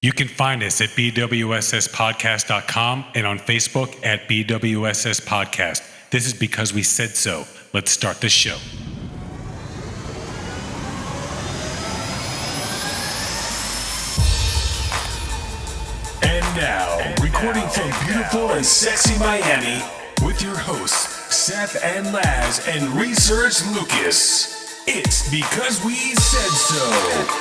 You can find us at BWSSpodcast.com and on Facebook at BWSS Podcast. This is because we said so. Let's start the show. And now, recording from beautiful and sexy Miami, with your hosts, Seth and Laz and Research Lucas. It's because we said so.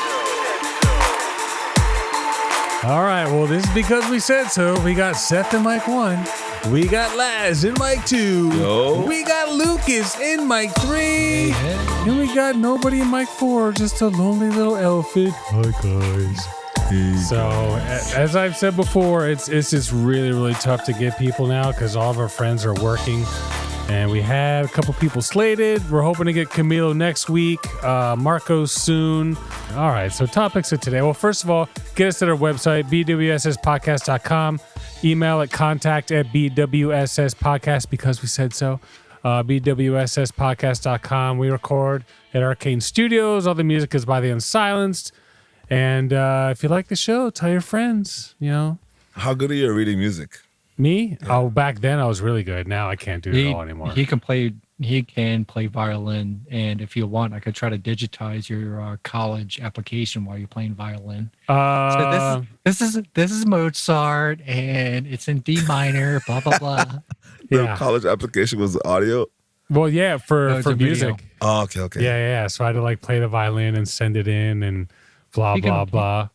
All right, well, this is because we said so. We got Seth in mic 1. We got Laz in mic 2. Yo. We got Lucas in mic 3. And we got nobody in mic 4, just a lonely little elephant. Hi, guys. So, as I've said before, it's just really, really tough to get people now because all of our friends are working. And we had a couple people slated. We're hoping to get Camilo next week, Marcos soon. All right, so topics of today. Well, first of all, get us at our website, bwsspodcast.com. Email at contact@bwsspodcast because we said so. bwsspodcast.com. We record at Arcane Studios. All the music is by the Unsilenced. And if you like the show, tell your friends, you know. How good are you at reading music? Me? Yeah. Oh, back then I was really good. Now I can't do it all anymore. He can play violin, and if you want, I could try to digitize your college application while you're playing violin. So this is Mozart, and it's in D minor. Blah blah blah. The college application was audio. Well, yeah, for music. Video. Oh, okay. Yeah. So I had to play the violin and send it in and blah blah.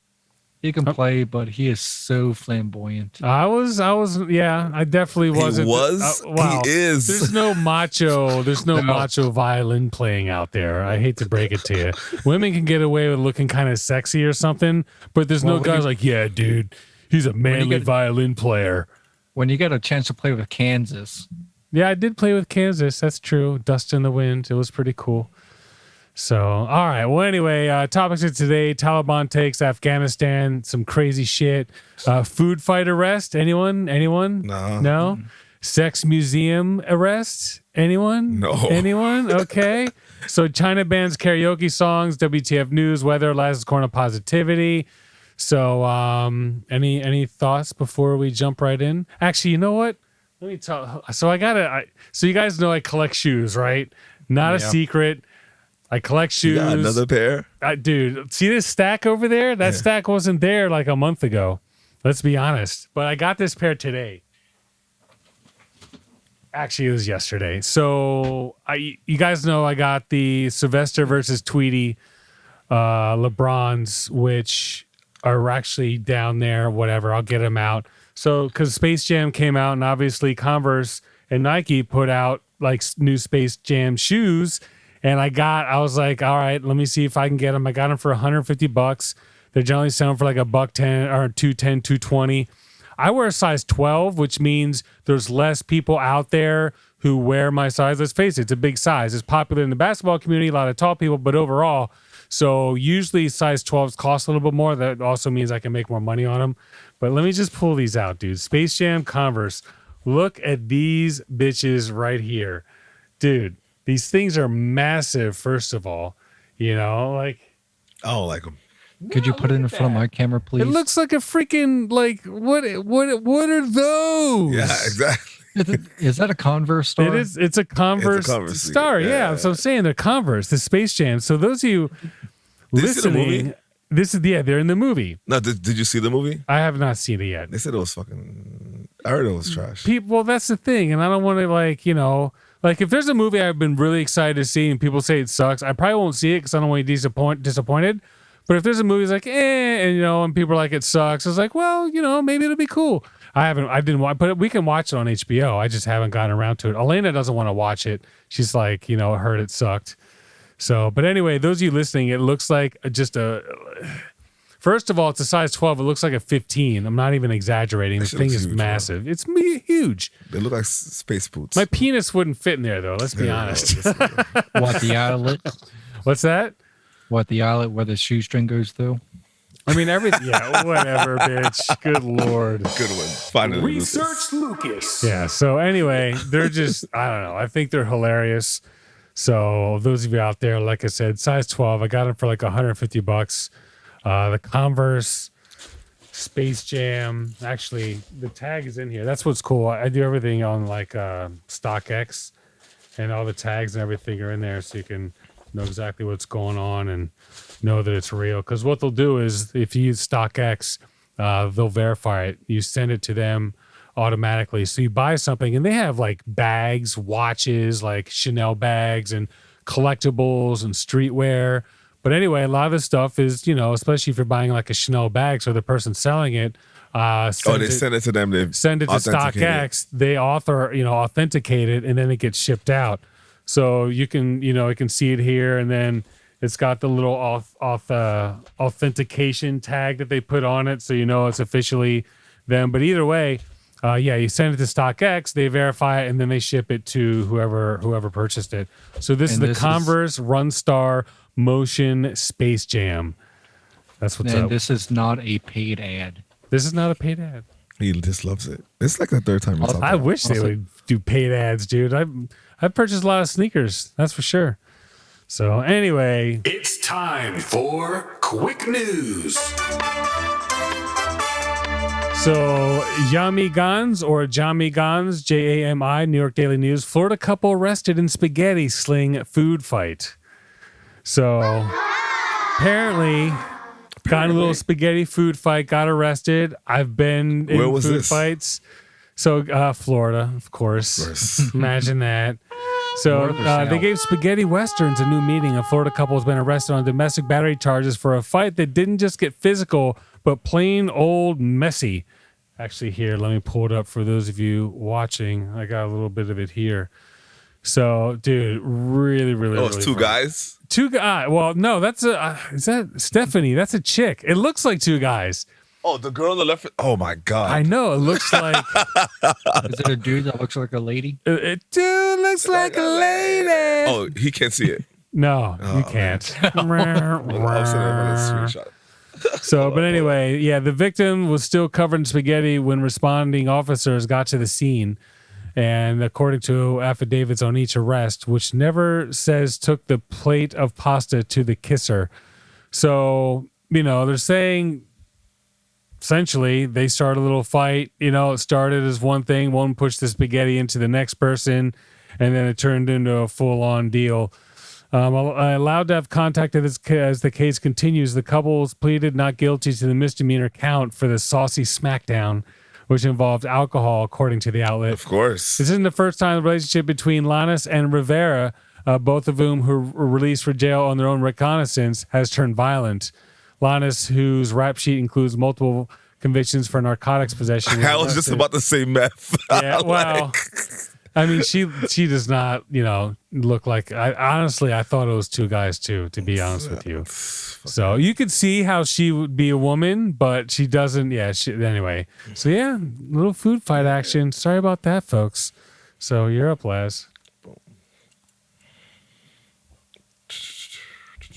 He can play, but he is so flamboyant. I definitely wasn't. He is. There's no macho violin playing out there. I hate to break it to you. Women can get away with looking kind of sexy or something, but there's no guys yeah, dude, he's a manly violin player. When you get a chance to play with Kansas. Yeah, I did play with Kansas. That's true. Dust in the Wind. It was pretty cool. So, all right. Well, anyway, topics of today: Taliban takes Afghanistan, some crazy shit. Food fight arrest. Anyone? No. Sex museum arrest. Anyone? No. Anyone? Okay. So China bans karaoke songs. WTF news. Weather. Last corner positivity. So, any thoughts before we jump right in? Actually, you know what? Let me tell. So so you guys know I collect shoes, right? Not a secret. I collect shoes. You got another pair? Dude, see this stack over there? That stack wasn't there like a month ago. Let's be honest. But I got this pair today. Actually, it was yesterday. So you guys know I got the Sylvester versus Tweety LeBrons, which are actually down there. Whatever, I'll get them out. So because Space Jam came out, and obviously Converse and Nike put out new Space Jam shoes. And I was like, all right, let me see if I can get them. I got them for $150. They're generally selling for like $110 or $210, $220. I wear a size 12, which means there's less people out there who wear my size. Let's face it, it's a big size. It's popular in the basketball community, a lot of tall people, but overall, so usually size 12s cost a little bit more. That also means I can make more money on them. But let me just pull these out, dude. Space Jam Converse. Look at these bitches right here. Dude. These things are massive, first of all. You know, Could you put it in front of my camera, please? It looks like a freaking, what are those? Yeah, exactly. Is that a Converse star? It is. It's a Converse, star. Yeah. So I'm saying they're Converse, the Space Jam. So those of you listening, they're in the movie. No, did you see the movie? I have not seen it yet. They said it was I heard it was trash. Well, that's the thing. And I don't want to if there's a movie I've been really excited to see and people say it sucks, I probably won't see it because I don't want to be disappointed. But if there's a movie that's and people are like, it sucks, it's like, well, maybe it'll be cool. I didn't watch, but we can watch it on HBO. I just haven't gotten around to it. Elena doesn't want to watch it. She's like, heard it sucked. So, but anyway, those of you listening, it looks like first of all, it's a size 12. It looks like a 15. I'm not even exaggerating. The thing is massive. It's huge. They look like space boots. My penis wouldn't fit in there, though. Let's be honest. What, the eyelet? What's that? What, the eyelet where the shoestring goes through? I mean, everything. Yeah, whatever, bitch. Good Lord. Good one. Finally. Research Lucas. Yeah, so anyway, they're just, I don't know. I think they're hilarious. So those of you out there, like I said, size 12. I got them for like $150. The Converse Space Jam. Actually, the tag is in here. That's what's cool. I do everything on like StockX, and all the tags and everything are in there, so you can know exactly what's going on and know that it's real. Because what they'll do is, if you use StockX, they'll verify it. You send it to them automatically. So you buy something, and they have like bags, watches, like Chanel bags, and collectibles and streetwear. But anyway, a lot of this stuff is, especially if you're buying like a Chanel bag, so the person selling it, send it to them. They send it to StockX. They authenticate it, and then it gets shipped out. So you can see it here, and then it's got the little authentication tag that they put on it, so it's officially them. But either way, you send it to StockX, they verify it, and then they ship it to whoever purchased it. So this is the Converse Runstar Motion Space Jam. That's what's up. This is not a paid ad. This is not a paid ad. He just loves it. It's like the third time. I wish they would do paid ads, dude. I've purchased a lot of sneakers, that's for sure. So anyway, It's time for quick news. so Jami Gans, Jami, New York Daily News. Florida couple arrested in spaghetti sling food fight. So apparently got in a little spaghetti food fight, got arrested. I've been in Where was food this? fights. So Florida, of course. Imagine that. So they gave Spaghetti Westerns a new meeting. A Florida couple has been arrested on domestic battery charges for a fight that didn't just get physical, but plain old messy. Actually, here, let me pull it up for those of you watching. I got a little bit of it here. So, dude, really, really, Oh, really it's two funny. guys? Two guys. Well, no, that's is that Stephanie? That's a chick. It looks like two guys. Oh, the girl on the left. Oh, my God. I know. It looks like Is it a dude that looks like a lady? it dude looks like a lady. Oh, he can't see it. No, you can't. I'll send him a screenshot. So, but anyway, yeah, the victim was still covered in spaghetti when responding officers got to the scene. And according to affidavits on each arrest, which never says took the plate of pasta to the kisser. So, they're saying essentially they started a little fight. It started as one thing, one pushed the spaghetti into the next person, and then it turned into a full-on deal. Allowed to have contact as the case continues. The couples pleaded not guilty to the misdemeanor count for the saucy smackdown, which involved alcohol, according to the outlet. Of course. This isn't the first time the relationship between Lannis and Rivera, both of whom were released for jail on their own reconnaissance, has turned violent. Lannis, whose rap sheet includes multiple convictions for narcotics possession. I was just about to say meth. Yeah, well, I mean, she does not, look like. I thought it was two guys too. To be honest with you, so you could see how she would be a woman, but she doesn't. Yeah. Anyway, so yeah, little food fight action. Sorry about that, folks. So you're up, Laz.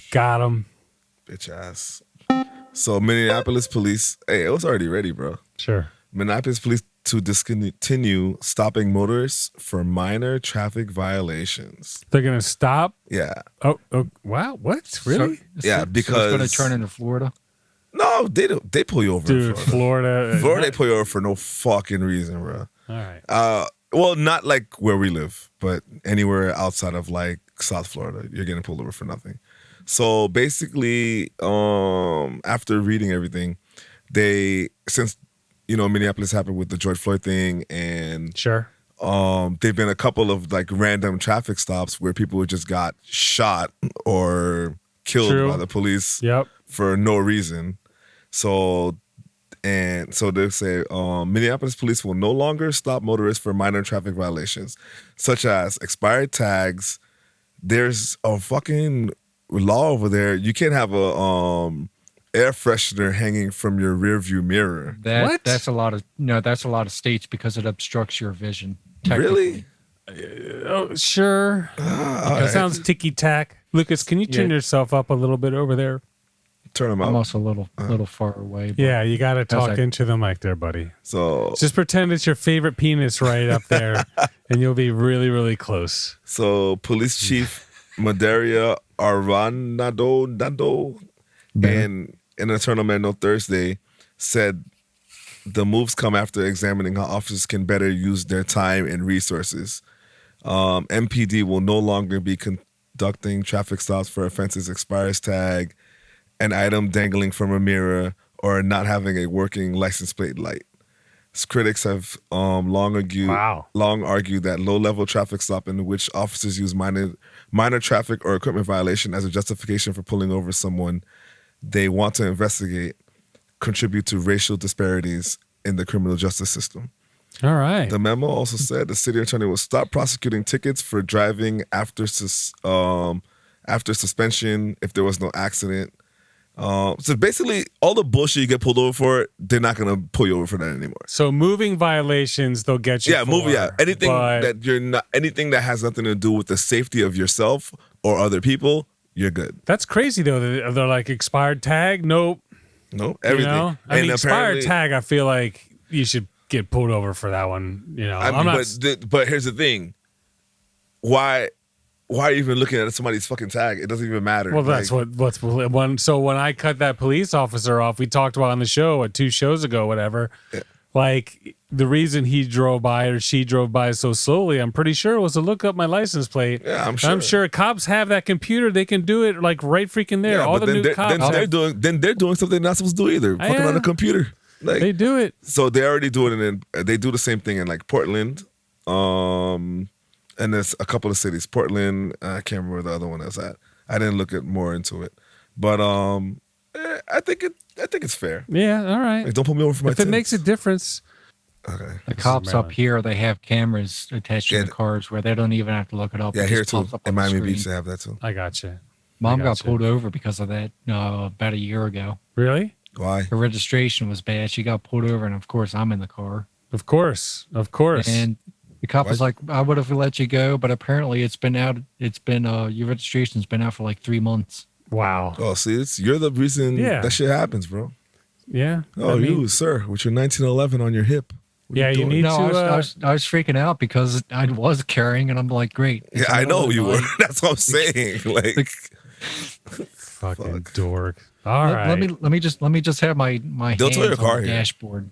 Got him. Bitch ass. So Minneapolis police. Hey, it was already ready, bro. Sure. Minneapolis police to discontinue stopping motorists for minor traffic violations. They're gonna stop. Yeah. Oh wow. What? Really? Yeah, So because it's going to turn into Florida. No, they pull you over. Dude, in Florida. Florida. They pull you over for no fucking reason, bro. All right. Well, not like where we live, but anywhere outside of like South Florida, you're getting pulled over for nothing. So basically, after reading everything, since Minneapolis happened with the George Floyd thing, and Sure. there've been a couple of like random traffic stops where people just got shot or killed True. by the police Yep. for no reason. So they say Minneapolis police will no longer stop motorists for minor traffic violations, such as expired tags. There's a fucking law over there. You can't have a air freshener hanging from your rearview mirror. What? That's a lot of states because it obstructs your vision. Really? Oh, sure. That sounds ticky tack. Lucas, can you turn yourself up a little bit over there? Turn them I'm out. also a little far away. But Yeah, you got to talk like- into the mic there, buddy. So Just pretend it's your favorite penis right up there, and you'll be really, really close. Police Chief Madaria Aranado and an internal memo Thursday said the moves come after examining how officers can better use their time and resources. MPD will no longer be conducting traffic stops for offenses expires tag, an item dangling from a mirror, or not having a working license plate light. Critics have long argued that low-level traffic stop in which officers use minor traffic or equipment violation as a justification for pulling over someone they want to investigate contribute to racial disparities in the criminal justice system. All right. The memo also said the city attorney will stop prosecuting tickets for driving after suspension if there was no accident. So basically, all the bullshit you get pulled over for, they're not gonna pull you over for that anymore. So moving violations, they'll get you. Anything anything that has nothing to do with the safety of yourself or other people, you're good. That's crazy though. They're like expired tag. Nope. Everything. You know? I mean, expired tag. I feel like you should get pulled over for that one. You know, but here's the thing. Why are you even looking at somebody's fucking tag? It doesn't even matter. Well, that's what's when. So when I cut that police officer off, we talked about on the show 2 shows ago, whatever. Yeah. Like the reason he drove by or she drove by so slowly, I'm pretty sure was to look up my license plate. Yeah, I'm sure. I'm sure cops have that computer; they can do it like right freaking there. Yeah, all the new cops. Then they're doing something they're not supposed to do either. Fucking on a computer. Like, they do it. So they're already doing it. They do the same thing in like Portland. And there's a couple of cities. Portland, I can't remember where the other one is at. I didn't look more into it, but I think it's fair. Yeah, all right. Like, don't put me over for my. If it makes a difference. Okay. The cops up here, they have cameras attached to the cars where they don't even have to look it up. Yeah, here too. In Miami Beach, they have that too. I gotcha. Mom got pulled over because of that about a year ago. Really? Why? Her registration was bad. She got pulled over, and of course, I'm in the car. Of course. And the cop was like, I would have let you go, but apparently it's been out. It's been, your registration's been out for like 3 months. Wow. Oh, see, you're the reason that shit happens, bro. Yeah. Oh, you, sir, with your 1911 on your hip. You need to. I was freaking out because I was carrying, and I'm like, great. Yeah, I know you were. That's what I'm saying. Like, fucking dork. All right. Let me just have my hands on the dashboard.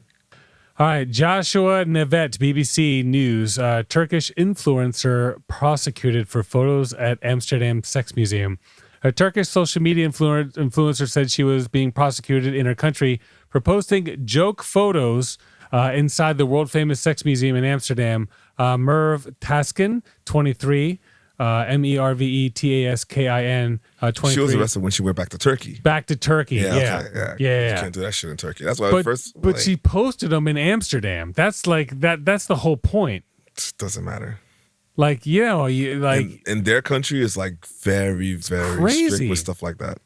All right, Joshua Nevet, BBC News, Turkish influencer prosecuted for photos at Amsterdam Sex Museum. A Turkish social media influencer said she was being prosecuted in her country for posting joke photos inside the world-famous sex museum in Amsterdam. Merve Taskin, 23, Mervetaskin, 23. She was arrested when she went back to Turkey. Back to Turkey, yeah. You can't do that shit in Turkey. That's why But she posted them in Amsterdam. That's like that's the whole point. It doesn't matter. Like, you know, in their country is like very, very crazy. Strict with stuff like that.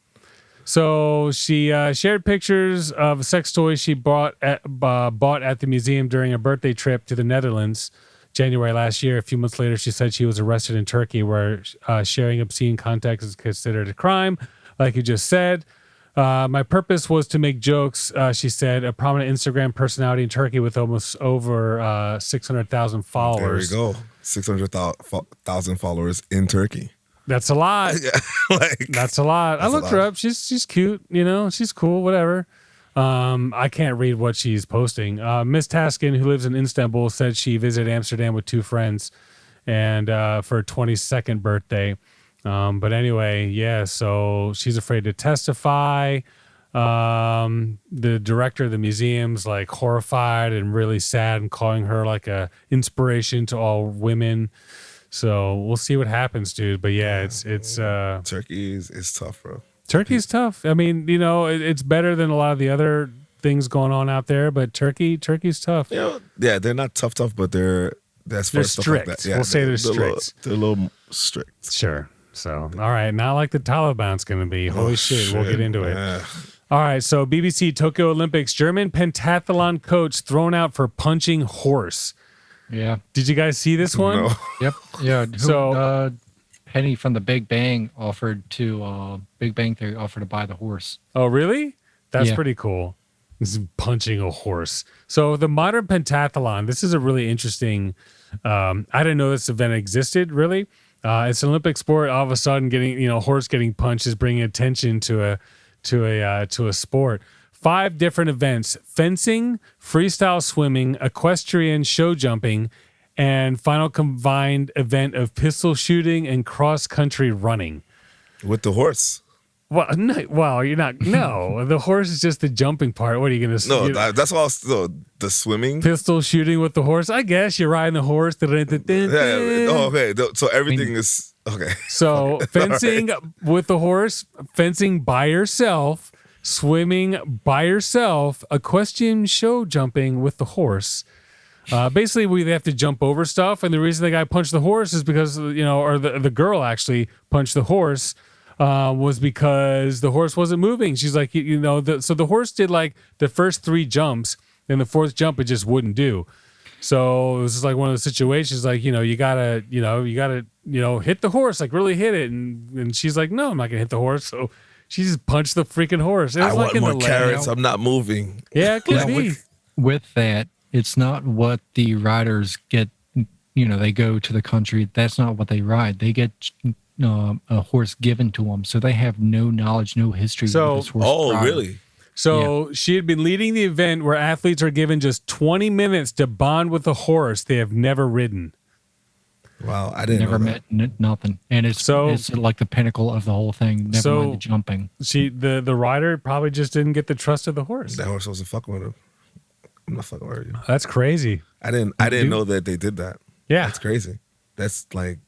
So she shared pictures of sex toys she bought at the museum during a birthday trip to the Netherlands, January last year. A few months later, she said she was arrested in Turkey, where sharing obscene content is considered a crime, like you just said. My purpose was to make jokes, she said, a prominent Instagram personality in Turkey with almost over 600,000 followers. There we go. 600,000 followers in Turkey. That's a lot. That's a lot. I looked her up. She's cute. You know, she's cool. Whatever. I can't read what she's posting. Miss Taskin, who lives in Istanbul, said she visited Amsterdam with 2 friends, and for her 22nd birthday. But anyway, yeah. So she's afraid to testify. The director of the museum's like horrified and really sad, and calling her like a inspiration to all women. So we'll see what happens, dude. But yeah, it's Turkey is tough, bro. Turkey's tough. I mean, you know, it's better than a lot of the other things going on out there, but Turkey's tough. Yeah, they're not tough, but they're strict. Stuff like that. Yeah, we'll say they're strict. They're a little strict. Sure. So, all right, not like the Taliban's going to be. Holy shit, we'll get into it. All right, so BBC Tokyo Olympics, German pentathlon coach thrown out for punching horse. Yeah. Did you guys see this one? No. Yep. Yeah. So Penny from the Big Bang offered to Big Bang Theory offered to buy the horse. Oh, really? That's pretty cool. This is punching a horse. So the modern pentathlon, this is a really interesting. I didn't know this event existed. Really, it's an Olympic sport. All of a sudden, getting horse getting punched is bringing attention to a sport. 5 different events: fencing, freestyle swimming, equestrian show jumping, and final combined event of pistol shooting and cross-country running. With the horse. Well, no, you're not. No, the horse is just the jumping part. What are you going to No, that's all. The swimming. Pistol shooting with the horse? I guess you're riding the horse. Yeah. Oh, okay. So everything is okay. So fencing with the horse, fencing by yourself, swimming by yourself, equestrian show jumping with the horse. Basically, we have to jump over stuff, and the reason the guy punched the horse is because or the girl actually punched the horse. Was because the horse wasn't moving. She's like, so the horse did like the first 3 jumps, and the 4th jump it just wouldn't do. So it was just like one of those situations, like you gotta hit the horse, like really hit it, and she's like, no, I'm not gonna hit the horse. So she just punched the freaking horse. It was I like want more carrots. I'm not moving. Yeah, it could be. With that, it's not what the riders get. They go to the country. That's not what they ride. They get a horse given to them, so they have no knowledge, no history. So, of this horse riding. Really? So she had been leading the event where athletes are given just 20 minutes to bond with a horse they have never ridden. Wow, I didn't never know met nothing, and it's like the pinnacle of the whole thing. Never mind the jumping. The rider probably just didn't get the trust of the horse. That horse wasn't fucking with him. I'm not fucking with you. That's crazy. I didn't know that they did that. Yeah, that's crazy. That's like.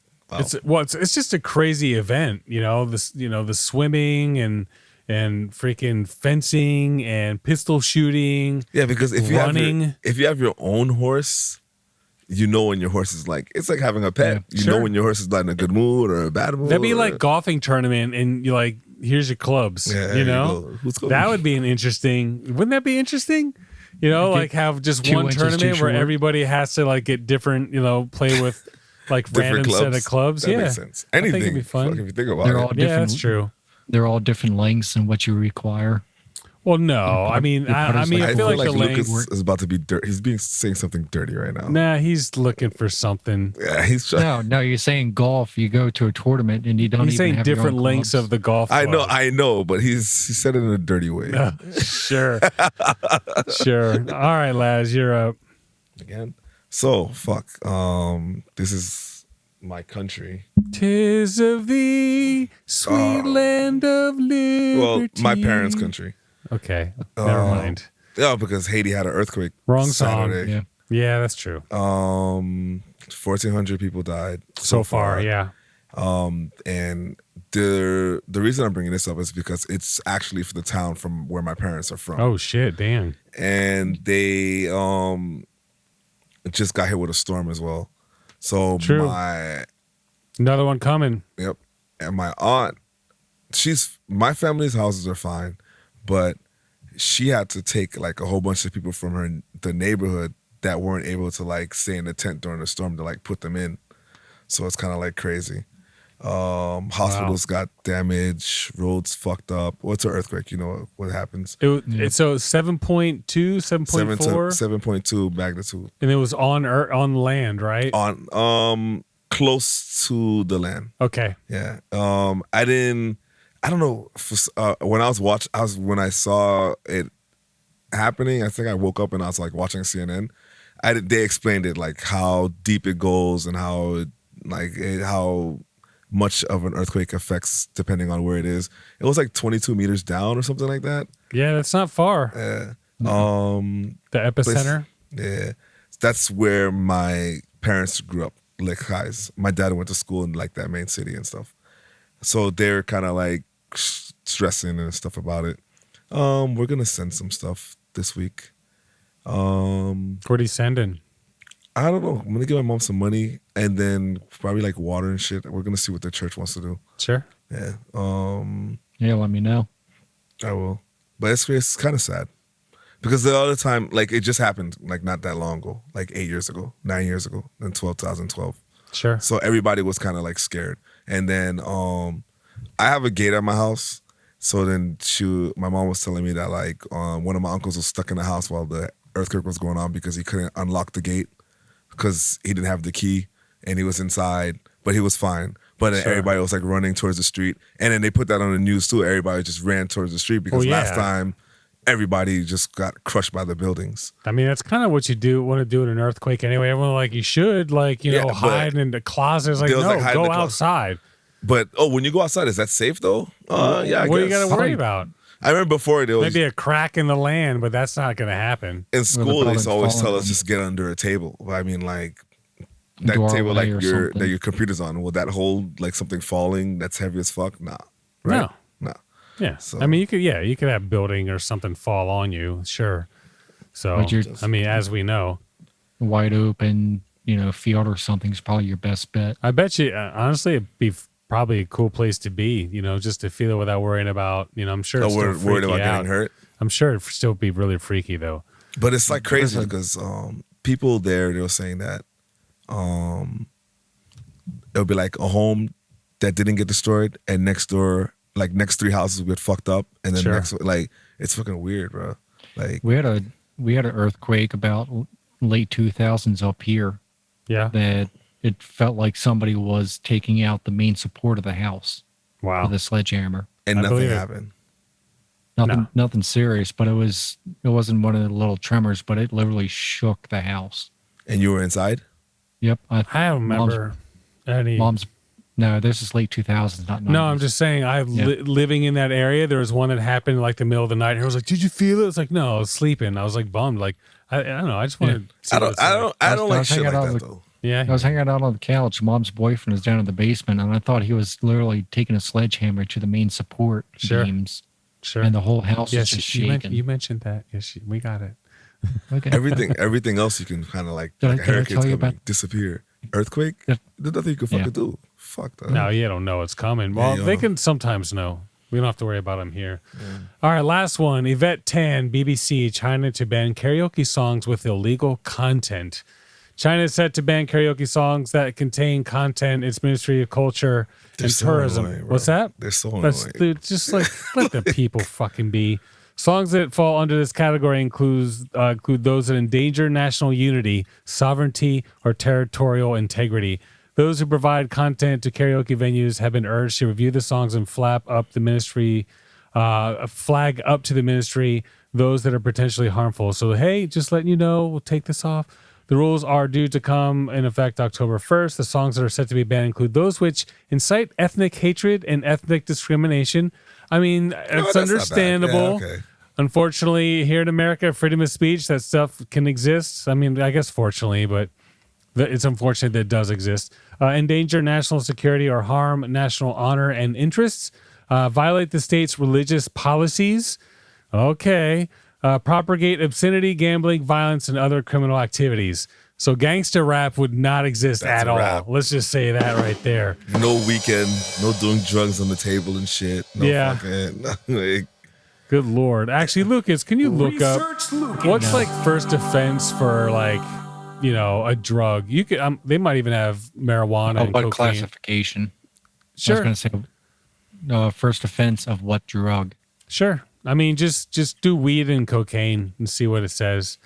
Wow. It's just a crazy event, the swimming and freaking fencing and pistol shooting. Yeah, because if running. you have your own horse, when your horse is like, it's like having a pet. Yeah, You know when your horse is not in a good mood or a bad mood. That'd be like golfing tournament, and you're like, here's your clubs. Yeah, that would be wouldn't that be interesting? Like have just one tournament where everybody has to like get different, play with. Like different random clubs. set of clubs. That yeah. makes sense. Anything. I think it'd be fun. If you think about They're it. all different. Yeah, that's true. They're all different lengths and what you require. Well, no. I mean, I feel like the Lucas length is about to be dirty. He's saying something dirty right now. Nah, he's looking for something. Yeah, he's trying. No, you're saying golf. You go to a tournament and you don't He's even saying have your different own lengths clubs. of the golf I club. know, but he said it in a dirty way. Sure. Sure. All right, Laz, you're up. Again. So fuck. This is my country. 'Tis of thee, sweet land of liberty. Well, my parents' country. Okay, never mind. Yeah, because Haiti had an earthquake. Wrong song. Saturday. Yeah, that's true. 1,400 people died So far, yeah. And the reason I'm bringing this up is because it's actually for the town from where my parents are from. Oh shit, damn. And they just got hit with a storm as well. So True. Another one coming. Yep. And my aunt, my family's houses are fine, but she had to take like a whole bunch of people from the neighborhood that weren't able to like stay in the tent during the storm to like put them in. So it's kind of like crazy. Hospitals got damaged, roads fucked up. What's an earthquake? You know what happens? It's so 7.2, 7.4? 7.2 magnitude. And it was on land, right? On close to the land. Okay. Yeah. I don't know. When I saw it happening, I think I woke up and I was like watching CNN. They explained it like how deep it goes and how much of an earthquake affects depending on where it is. It was like 22 meters down or something like that. Yeah, that's not far. Yeah. The epicenter. Yeah. That's where my parents grew up, like guys. My dad went to school in like that main city and stuff. So they're kind of like stressing and stuff about it. We're gonna send some stuff this week. What are you sending? I don't know. I'm gonna give my mom some money and then probably like water and shit. We're gonna see what the church wants to do. Sure. Yeah. Yeah, let me know. I will. But it's kind of sad because the other time, like it just happened, like not that long ago, like 8 years ago, 9 years ago, in 2012. Sure. So everybody was kind of like scared. And then I have a gate at my house. So then my mom was telling me that like one of my uncles was stuck in the house while the earthquake was going on because he couldn't unlock the gate because he didn't have the key and he was inside, but he was fine. But then everybody was like running towards the street. And then they put that on the news too. Everybody just ran towards the street because last time everybody just got crushed by the buildings. I mean, that's kind of what you want to do in an earthquake anyway. Everyone like you should hide in the closets. Like, There was, no, like, hide in go the closet. outside. But when you go outside, is that safe though? Yeah, I what do you guess. got to worry about? I remember before there was Maybe a crack in the land, but that's not going to happen. in school. They used to always falling tell on us you. just get under a table. I mean, like that Doorway table, like or your something. that your computer's on. Will that hold like something falling that's heavy as fuck? Nah, right? No. Yeah. So- I mean, you could have building or something fall on you. Sure. So, But you're- I mean, as we know, Wide open, field or something is probably your best bet. I bet you, honestly, it'd be probably a cool place to be, just to feel it without worrying about, I'm sure it's we're still worried freaky about out. getting hurt. I'm sure it'd still be really freaky though. But it's like crazy Listen. because people there, they were saying that it'll be like a home that didn't get destroyed, and next door, like next 3 houses get fucked up, and then Sure. next, like it's fucking weird, bro. Like We had an earthquake about late 2000s up here Yeah. that it felt like somebody was taking out the main support of the house Wow. with a sledgehammer. and I nothing believe it. happened. Nothing serious, but it wasn't one of the little tremors, but it literally shook the house. And you were inside. Yep. I don't remember any. No, this is late 2000s, not 90s. No, I'm just saying, living in that area, there was one that happened in like the middle of the night. And I was like, "Did you feel it?" It's like, "No, I was sleeping." I was like bummed. Like, I don't know. I just wanted to see I what don't. it's I like. don't. I don't I like was shit like hanging out that with- though. Yeah. I was hanging out on the couch. Mom's boyfriend was down in the basement, and I thought he was literally taking a sledgehammer to the main support Sure. beams, Sure. and the whole house was Yes, just you, shaking. you mentioned that. Yes, we got it. Okay. Everything else you can kind of like Did I a hurricane's tell you coming, about- disappear. Earthquake. Yeah. There's nothing you can fucking Yeah. do. Fuck that. No, you don't know it's coming. Well, you they don't. can sometimes know. We don't have to worry about them here. All right, last one. Yvette Tan, BBC, China to ban karaoke songs with illegal content. China is set to ban karaoke songs that contain content. Its Ministry of Culture They're and so Tourism. annoying, bro. What's that? They're so That's annoying. dude, just like let the people fucking be. Songs that fall under this category include those that endanger national unity, sovereignty, or territorial integrity. Those who provide content to karaoke venues have been urged to review the songs and flag up to the ministry those that are potentially harmful. So hey, just letting you know, we'll take this off. The rules are due to come in effect October 1st. The songs that are set to be banned include those which incite ethnic hatred and ethnic discrimination. I mean, it's that's not bad. understandable. Yeah, okay. Unfortunately, here in America, freedom of speech, that stuff can exist. I mean, I guess fortunately, but it's unfortunate that it does exist. Endanger national security or harm national honor and interests. Violate the state's religious policies. Okay. Propagate obscenity, gambling, violence, and other criminal activities. So gangster rap would not exist That's at a all. rap. Let's just say that right there. No weekend. No doing drugs on the table and shit. No Yeah. fucking. Like, Good Lord. Actually, Lucas, can you look up Research Lucas. what's like first offense for like, a drug? You could. They might even have marijuana and what cocaine. classification? I Sure, was going to say first offense of what drug? sure. I mean, just do weed and cocaine and see what it says.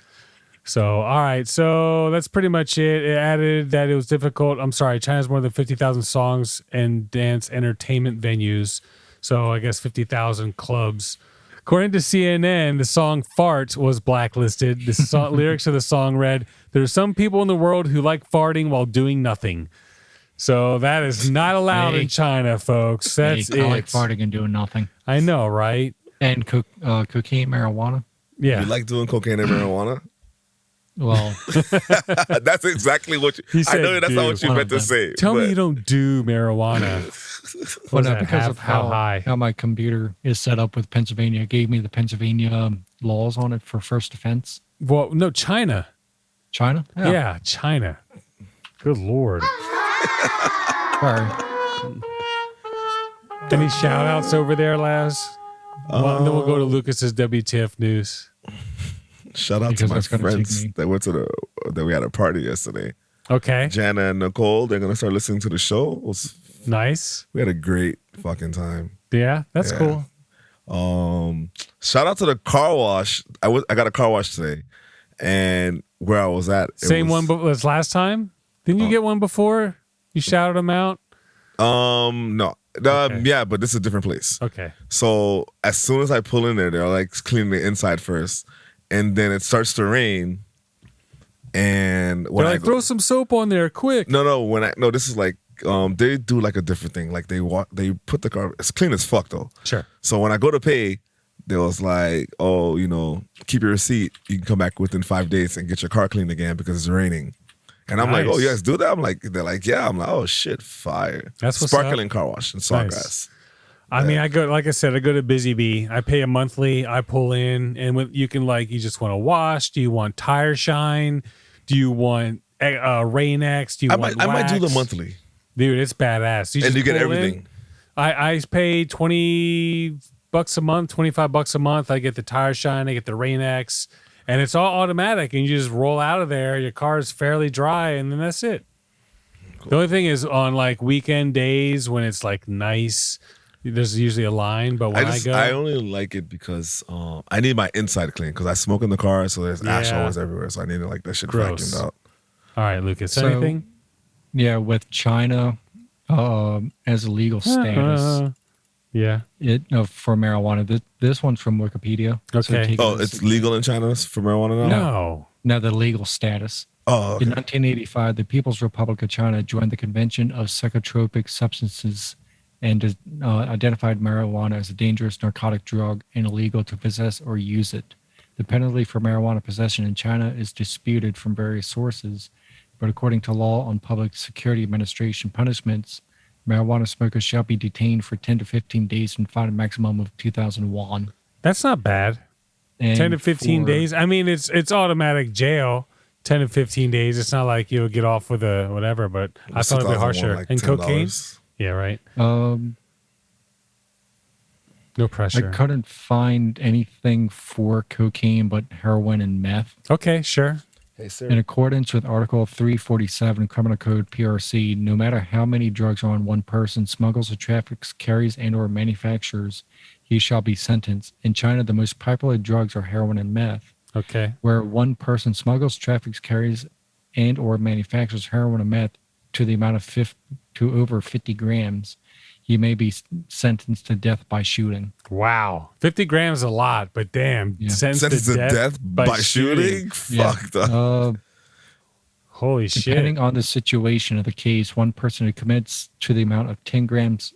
So, all right. So that's pretty much it. It added that it was difficult. I'm sorry. China has more than 50,000 songs and dance entertainment venues. So I guess 50,000 clubs. According to CNN, the song Fart was blacklisted. The lyrics of the song read, "There are some people in the world who like farting while doing nothing." So that is not allowed Hey. in China, folks. That's I like it. farting and doing nothing. I know, right? And cocaine, marijuana. Yeah. You like doing cocaine and marijuana? Well, That's exactly what you. He I said know that's not do. what you One meant of to them. say. Tell me but you don't do marijuana. well, Was no, that because of how high? how my computer is set up with Pennsylvania. It gave me the Pennsylvania laws on it for first offense. Well, no, China. China? Yeah, China. Good Lord. Sorry. Any shout outs over there, Laz? Well, and then we'll go to Lucas's WTF news. Shout out to Because my that's gonna take friends me. that went to that we had a party yesterday. Okay. Jana and Nicole, they're gonna start listening to the show. Nice. We had a great fucking time. Yeah, that's Yeah. cool. Shout out to the car wash. I got a car wash today, and where I was at, it Same was, one as last time? Didn't you get one before? You shouted them out? No, Okay. Yeah, but this is a different place. Okay. So as soon as I pull in there, they're like cleaning the inside first, and then it starts to rain. And when They're like, throw some soap on there, quick. No, this is like they do like a different thing. Like they put the car. It's clean as fuck though. Sure. So when I go to pay, they was like, oh, keep your receipt. You can come back within 5 days and get your car cleaned again because it's raining. And I'm like, oh, you guys do that? They're like, yeah. I'm like, oh shit, fire. That's what's Sparkling up. car wash in Sawgrass. Nice. I mean, I go to Busy Bee. I pay a monthly. I pull in, and you can you just want to wash. Do you want tire shine? Do you want Rain-X? Do you want I might do the wax? monthly. Dude, it's badass. You get everything. I pay $20 a month, $25 a month. I get the tire shine. I get the Rain-X. And it's all automatic, and you just roll out of there. Your car is fairly dry, and then that's it. Cool. The only thing is on weekend days when it's nice, there's usually a line. But when I only like it because I need my inside clean because I smoke in the car, so there's ash always everywhere. So I need that shit vacuumed out. All right, Lucas. Anything? Yeah, with China as a legal status. Yeah. For marijuana. This one's from Wikipedia. Okay. So it's legal in China for marijuana now? No, the legal status. Oh, okay. In 1985, the People's Republic of China joined the Convention of Psychotropic Substances and identified marijuana as a dangerous narcotic drug and illegal to possess or use it. The penalty for marijuana possession in China is disputed from various sources, but according to Law on Public Security Administration punishments, marijuana smokers shall be detained for 10 to 15 days and fined a maximum of 2,000 won. That's not bad. And 10 to 15 days. I mean, it's automatic jail. 10 to 15 days. It's not like you'll get off with a whatever, but I thought it'd be harsher. And cocaine? Yeah, right. No pressure. I couldn't find anything for cocaine but heroin and meth. Okay, sure. Hey, sir. In accordance with Article 347 Criminal Code PRC, no matter how many drugs are on one person smuggles or traffics, carries, and or manufactures, he shall be sentenced. In China, the most popular drugs are heroin and meth. Okay. Where one person smuggles, traffics, carries, and or manufactures heroin and meth to the amount of over 50 grams, he may be sentenced to death by shooting. Wow. 50 grams is a lot, but damn. Yeah. Sentenced to death by shooting? Fucked up. Holy shit. Depending on the situation of the case, one person who commits to the amount of 10 grams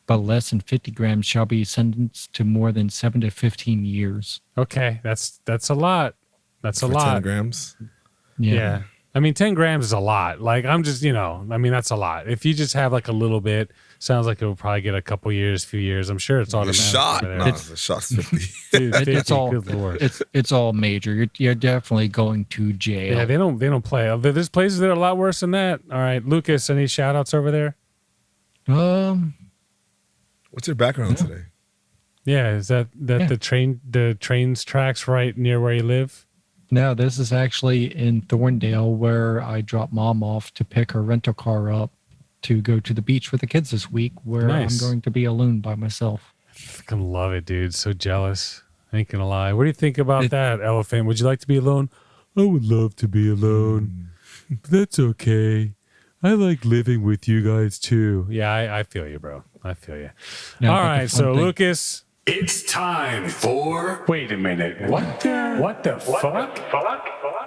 but less than 50 grams shall be sentenced to more than 7 to 15 years. Okay, that's a lot. That's a lot. 10 grams? Yeah. I mean, 10 grams is a lot. That's a lot. If you just have a little bit, sounds like it will probably get a couple years, few years. I'm sure it's automatic. Shot? No, the shot's 50. Dude, 50, it's all good Lord. It's all major. You're definitely going to jail. Yeah, they don't play. There's places that are a lot worse than that. All right, Lucas, any shout outs over there? What's your background today? Yeah, is that the train's tracks right near where you live? No, this is actually in Thorndale where I dropped Mom off to pick her rental car up to go to the beach with the kids this week, where Nice. I'm going to be alone by myself. I fucking love it, dude. So jealous. I ain't gonna lie. What do you think about that, Elephant? Would you like to be alone? I would love to be alone. But that's okay. I like living with you guys too. Yeah, I feel you, bro. I feel you. Now, All but the right, fun so thing- Lucas. It's time for. Wait a minute. What the fuck?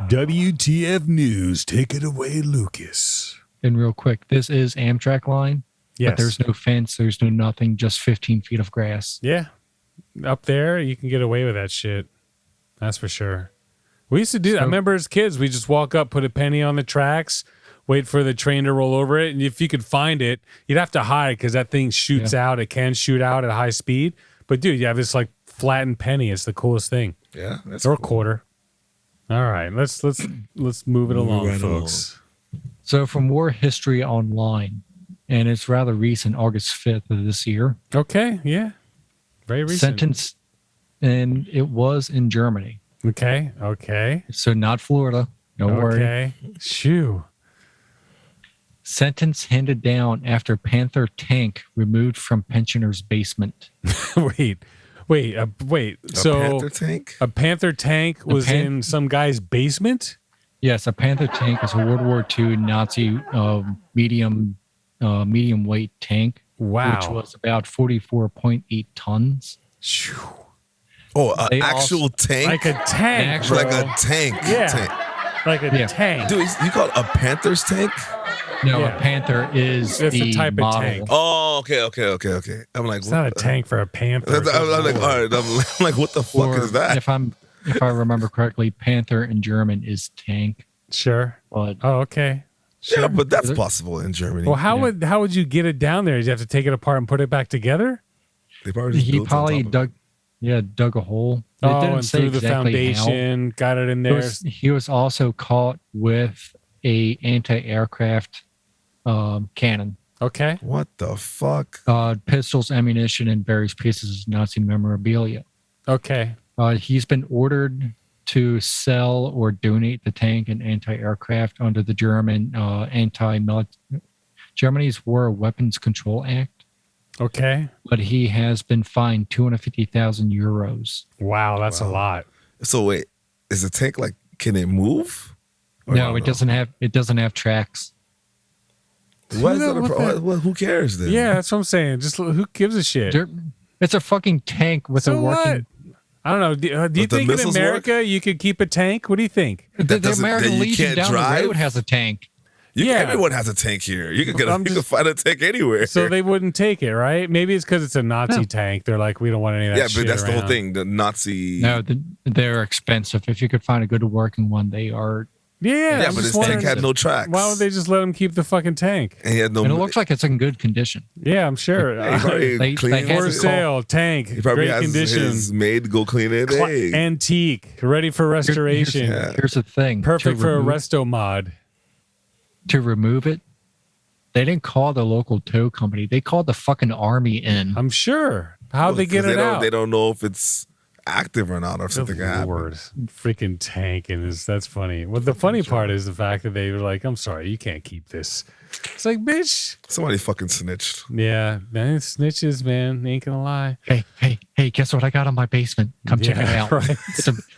WTF News. Take it away, Lucas. And real quick, this is Amtrak line, Yes. but there's no fence, there's no nothing, just 15 feet of grass. Yeah. Up there, you can get away with that shit. That's for sure. We used to do that. I remember as kids, we just walk up, put a penny on the tracks, wait for the train to roll over it. And if you could find it, you'd have to hide because that thing shoots out. It can shoot out at high speed. But dude, you have this flattened penny. It's the coolest thing. Yeah, that's Or a cool. quarter. All right, let's move it along, right folks. So from War History Online, and it's rather recent, August 5th of this year. Okay, yeah. Very recent. Sentenced, and it was in Germany. Okay. So not Florida. Don't worry. Okay. Shoo. Sentence handed down after Panther tank removed from pensioner's basement. wait. So Panther tank? a Panther tank was in some guy's basement? Yes, a Panther tank is a World War II Nazi medium weight tank. Wow. which was about 44.8 tons. Phew. Oh, an They actual tank? Like a tank. Actual- Like a tank. Yeah. Tank. Like a Yeah. tank. Dude, you call it a Panther's tank? No, Yeah. a Panther is It's a the type of model. tank. Oh, okay. I'm like, It's not a tank for a panther. I'm like, all right. I'm like, what the fuck Or is that? if I remember correctly, Panther in German is tank. Sure. But Oh, okay. Sure. Yeah, but that's possible in Germany. Well, how would you get it down there? Did you have to take it apart and put it back together? They probably just he built on probably top of it. dug a hole. It Oh, didn't and say through the exactly foundation, got it in how. there. He was also caught with a anti-aircraft cannon, Okay. What the fuck? pistols, ammunition, and various pieces of Nazi memorabilia. Okay. He's been ordered to sell or donate the tank and anti-aircraft under the German Germany's War Weapons Control Act, Okay. but he has been fined 250,000 euros. Wow, that's a lot. So wait, is the tank like, can it move? Or No, it doesn't have tracks. Why is that What the- well, who cares then? Yeah, that's what I'm saying. Just who gives a shit? It's a fucking tank with So a working. what? I don't know. Do you But the think in missiles America you could keep a tank? What do you think? The doesn't- American that you Legion can't down drive? the road has a tank. Yeah. Everyone has a tank here. You can I'm you can just- find a tank anywhere. So they wouldn't take it, right? Maybe it's because it's a Nazi No. tank. They're like, we don't want any of that yeah, shit but that's the whole around. thing. The Nazi. No, they're expensive. If you could find a good working one, they are. Yeah, yeah, I'm but just his wondering, tank had no tracks. why would they just let him keep the fucking tank? And he had no. And it looks like it's in good condition. Yeah, I'm sure. he probably They cleans had For it. to sale, tank, He probably great has condition, his maid go clean it. Hey. antique, ready for restoration, Here's the thing. perfect To for a remove- resto mod. To remove it, they didn't call the local tow company. They called the fucking army in. I'm sure. How'd they get 'Cause it out? They don't know if it's active or not, or something can happen. Lord, freaking tank, and that's funny. Well, the funny part is the fact that they were like, "I'm sorry, you can't keep this." It's like, bitch. Somebody fucking snitched. Yeah, man, snitches, man. Ain't gonna lie. Hey, guess what I got in my basement? Come check it out. Right.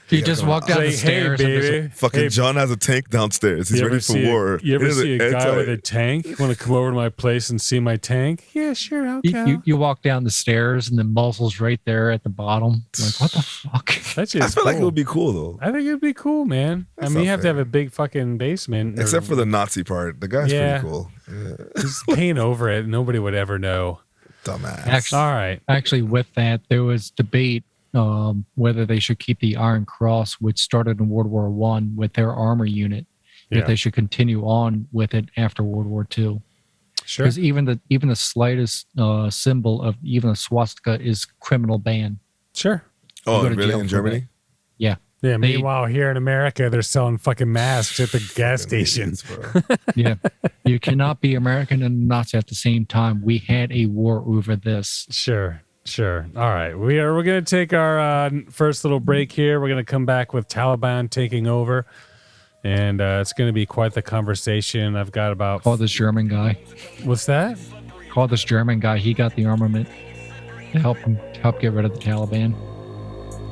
You just walk down the Like, hey, stairs and there's a- baby. Fucking Hey, John has a tank downstairs. He's you ready ever for see war. You ever It is see a an guy anti- with a tank? Want to come over to my place and see my tank? Yeah, sure. Okay. you walk down the stairs and the muzzle's right there at the bottom. Like, what the fuck? That's I just feel like it cool. would be cool though. I think it'd be cool, man. That's I mean, you not have to have fair. a big fucking basement. Except for the Nazi part. The guy's Yeah. pretty cool. Yeah. just paint over it. Nobody would ever know. Dumbass. Actually, All right. Actually, with that, there was debate whether they should keep the Iron Cross, which started in World War One with their armor unit, Yeah. if they should continue on with it after World War II. Sure. Because even the slightest symbol of even a swastika is criminal ban. Sure. Oh, go to really? jail In for Germany? Yeah. Yeah. They- Meanwhile, here in America, they're selling fucking masks at the gas stations. Bro. Yeah. You cannot be American and a Nazi at the same time. We had a war over this. Sure. Sure. All right. We're going to take our first little break here. We're going to come back with Taliban taking over. And it's going to be quite the conversation. I've got about. Call this German guy. What's that? Call this German guy. He got the armament to help get rid of the Taliban.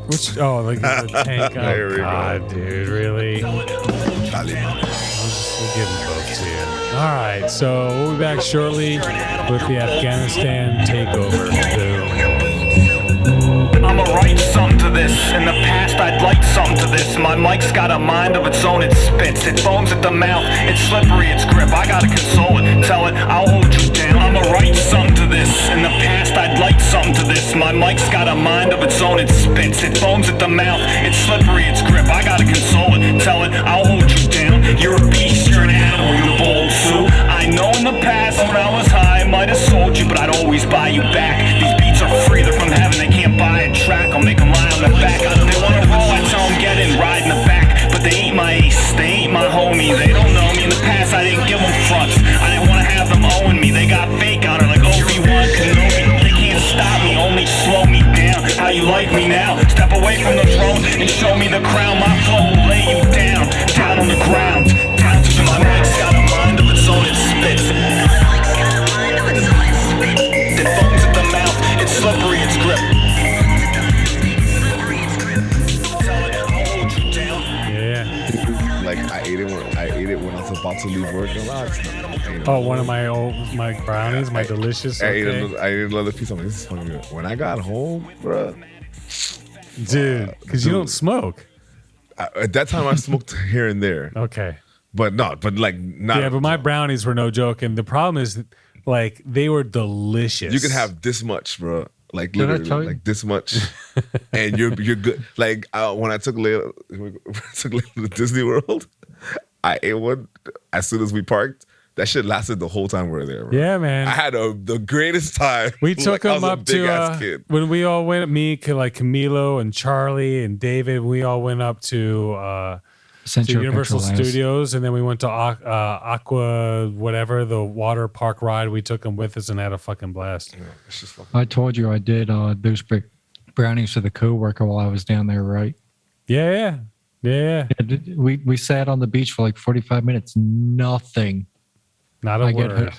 Which? Oh, like the tank. There Oh, we go. God, dude. Really? Taliban. We'll give them both to you. All right. So we'll be back shortly with the Afghanistan takeover. Boom. I'ma write something to this. In the past, I'd like something to this. My mic's got a mind of its own, it spits. It foams at the mouth, it's slippery, it's grip. I gotta console it, tell it, I'll hold you down. I'ma write something to this. In the past, I'd like something to this. My mic's got a mind of its own, it spits. It foams at the mouth, it's slippery, it's grip. I gotta console it, tell it, I'll hold you down. You're a beast, you're an animal, you're bold, Sue. I know in the past, when I was high, I might have sold you, but I'd always buy you back. These beats are free, they're from heaven, they can't buy a track. I'll make them lie on their back. They wanna roll, I tell them get in, ride in the back. But they ain't my ace, they ain't my homie. They don't know me. In the past, I didn't give them fronts. I didn't wanna have them owing me. They got fake on her like Obi-Wan Kenobi. They can't stop me, only slow me down. How you like me now? Step away from the throne and show me the crown. My flow will lay you down, down on the ground. Down to my mic's got a mind of its own, it spits. It foams at the mouth, it's slippery, it's grip. Yeah. Like I ate it when I was about to leave work. I'm like, it's not. Oh, one of my brownies, my delicious. I Okay. ate another piece. I'm like, this is fucking good. When I got home, bro, Dude, because you don't smoke. At that time I smoked here and there, Okay. but not. Yeah, but my brownies were no joke, and the problem is, like, they were delicious. You can have this much, bro. Like Did I literally, tell you? like this much, and you're good. Like when I took Layla to Disney World, I ate one as soon as we parked. That shit lasted the whole time we were there, bro. Yeah, man. I had the greatest time. We took I them was a up to big-ass kid. when we all went. Me, like Camilo and Charlie and David. We all went up to Central Universal Petrol Studios, and then we went to Aqua, whatever the water park ride. We took them with us and had a fucking blast. Yeah, it's just fucking. I told you I did those brownies for the coworker while I was down there, right? Yeah. We sat on the beach for like 45 minutes, nothing. Not a I get word. her.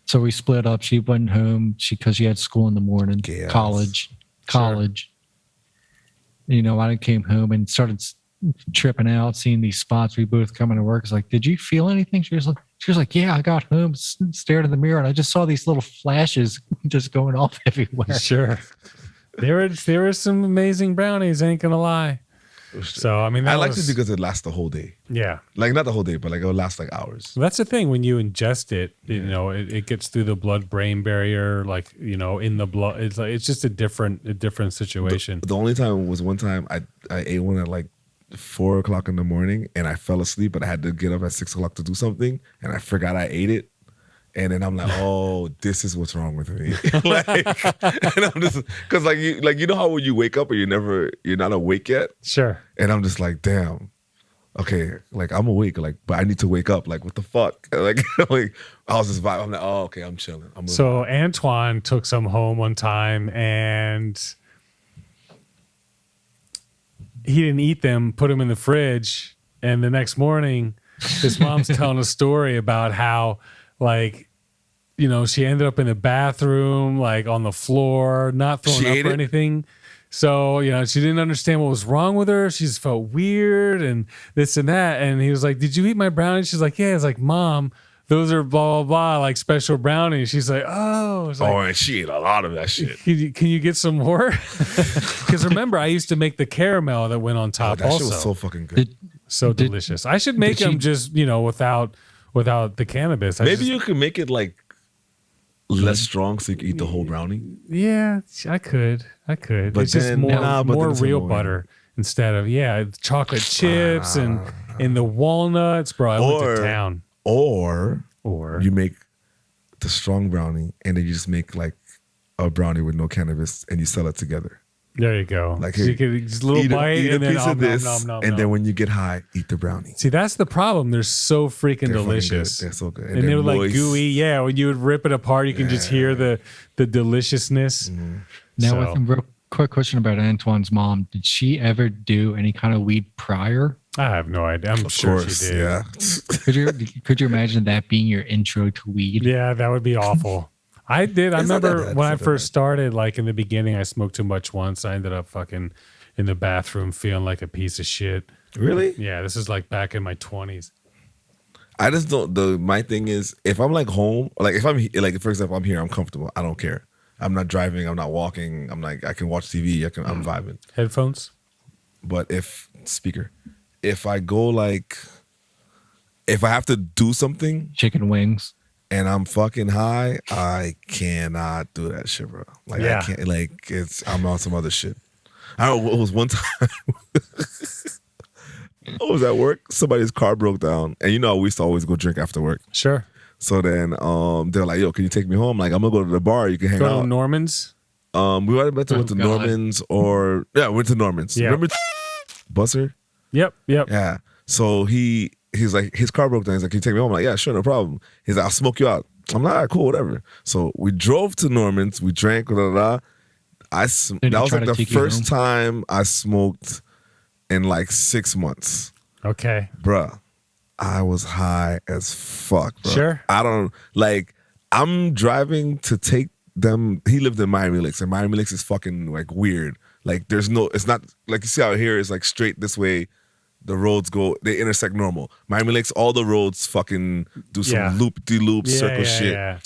So we split up. She went home because she had school in the morning, Chaos. college. You know, I came home and started tripping out, seeing these spots. We both coming to work. It's like, did you feel anything? She was like, yeah, I got home, stared in the mirror, and I just saw these little flashes just going off everywhere. Sure. There were some amazing brownies, ain't gonna lie. So I mean, I liked it because it lasts the whole day. yeah. Like not the whole day, but like it'll last like hours. That's the thing when you ingest it, you know, it gets through the blood-brain barrier, like, you know, in the blood. It's like it's just a different situation. The only time was one time I ate one at like 4 o'clock in the morning and I fell asleep, but I had to get up at 6 o'clock to do something, and I forgot I ate it. And then I'm like, oh, this is what's wrong with me. Like, and I'm just because you know how when you wake up and you're not awake yet, Sure. and I'm just like, damn, okay, like I'm awake, like, but I need to wake up. Like, what the fuck? Like I was just vibing. I'm like, oh, okay, I'm chilling. So Antoine took some home one time and he didn't eat them, put them in the fridge, and the next morning his mom's telling a story about how, like, you know, she ended up in the bathroom, like on the floor, not throwing She up ate or it? anything. So, you know, she didn't understand what was wrong with her. She just felt weird and this and that. And he was like, did you eat my brownies? She's like, yeah. It's like, Mom, those are blah, blah, blah, like special brownies. She's like, oh. It's like, and she ate a lot of that shit. can you get some more? Because remember, I used to make the caramel that went on Oh, top that also. shit was so fucking good. So delicious. I should make them just, you know, without the cannabis. Maybe you could make it like less strong so you can eat the whole brownie. Yeah, I could. But It's just then- more, but then more it's real annoying. butter instead of chocolate chips and the walnuts, bro. I went to town. Or Or you make the strong brownie and then you just make like a brownie with no cannabis and you sell it together. there you go. Like, So hey, you could just a little eat bite a and then piece of this, nom, and nom. then when you get high, eat the brownie. See, that's the problem. They're so freaking They're fucking delicious. good. They're so good. And they they're were like moist. gooey. Yeah, when you would rip it apart, you can just hear the deliciousness. Now, So- with a real quick question about Antoine's mom, did she ever do any kind of weed prior? I have no idea. I'm Of sure course, she did. yeah. Could you imagine that being your intro to weed? Yeah, that would be awful. I did. I It's not that remember bad. when It's I not that first started, like in the beginning, I smoked too much once. I ended up fucking in the bathroom feeling like a piece of shit. Really? Yeah, this is like back in my 20s. I just don't. My thing is, if I'm like home, like if I'm like, for example, I'm here, I'm comfortable. I don't care. I'm not driving. I'm not walking. I'm like, I can watch TV. I'm vibing. Headphones? But if I go like, if I have to do something Chicken wings. and I'm fucking high, I cannot do that shit, bro. Like Yeah. I can't. Like I'm on some other shit. I don't know. It was one time. I was at work. Somebody's car broke down, and you know we used to always go drink after work. Sure. So then they're like, "Yo, can you take me home?" Like I'm gonna go to the bar. You can hang Go out. to Norman's? We might have went to God. Norman's went to Norman's. Yeah. Remember Busser? Yep. Yeah. So he's like, his car broke down. He's like, "Can you take me home?" I'm like, "Yeah, sure, no problem." He's like, "I'll smoke you out." I'm like, "All right, cool, whatever." So we drove to Norman's. We drank. Blah, blah, blah. Did he That was try like to the take you first time I smoked in like 6 months, Okay. bruh. I was high as fuck, bro. Sure. I don't like. I'm driving to take them. He lived in Miami Lakes, and Miami Lakes is fucking like weird. Like there's no. It's not like you see out here. It's like straight this way. the roads they intersect normal. Miami Lakes, all the roads fucking do some loop-de-loop circle shit. Yeah.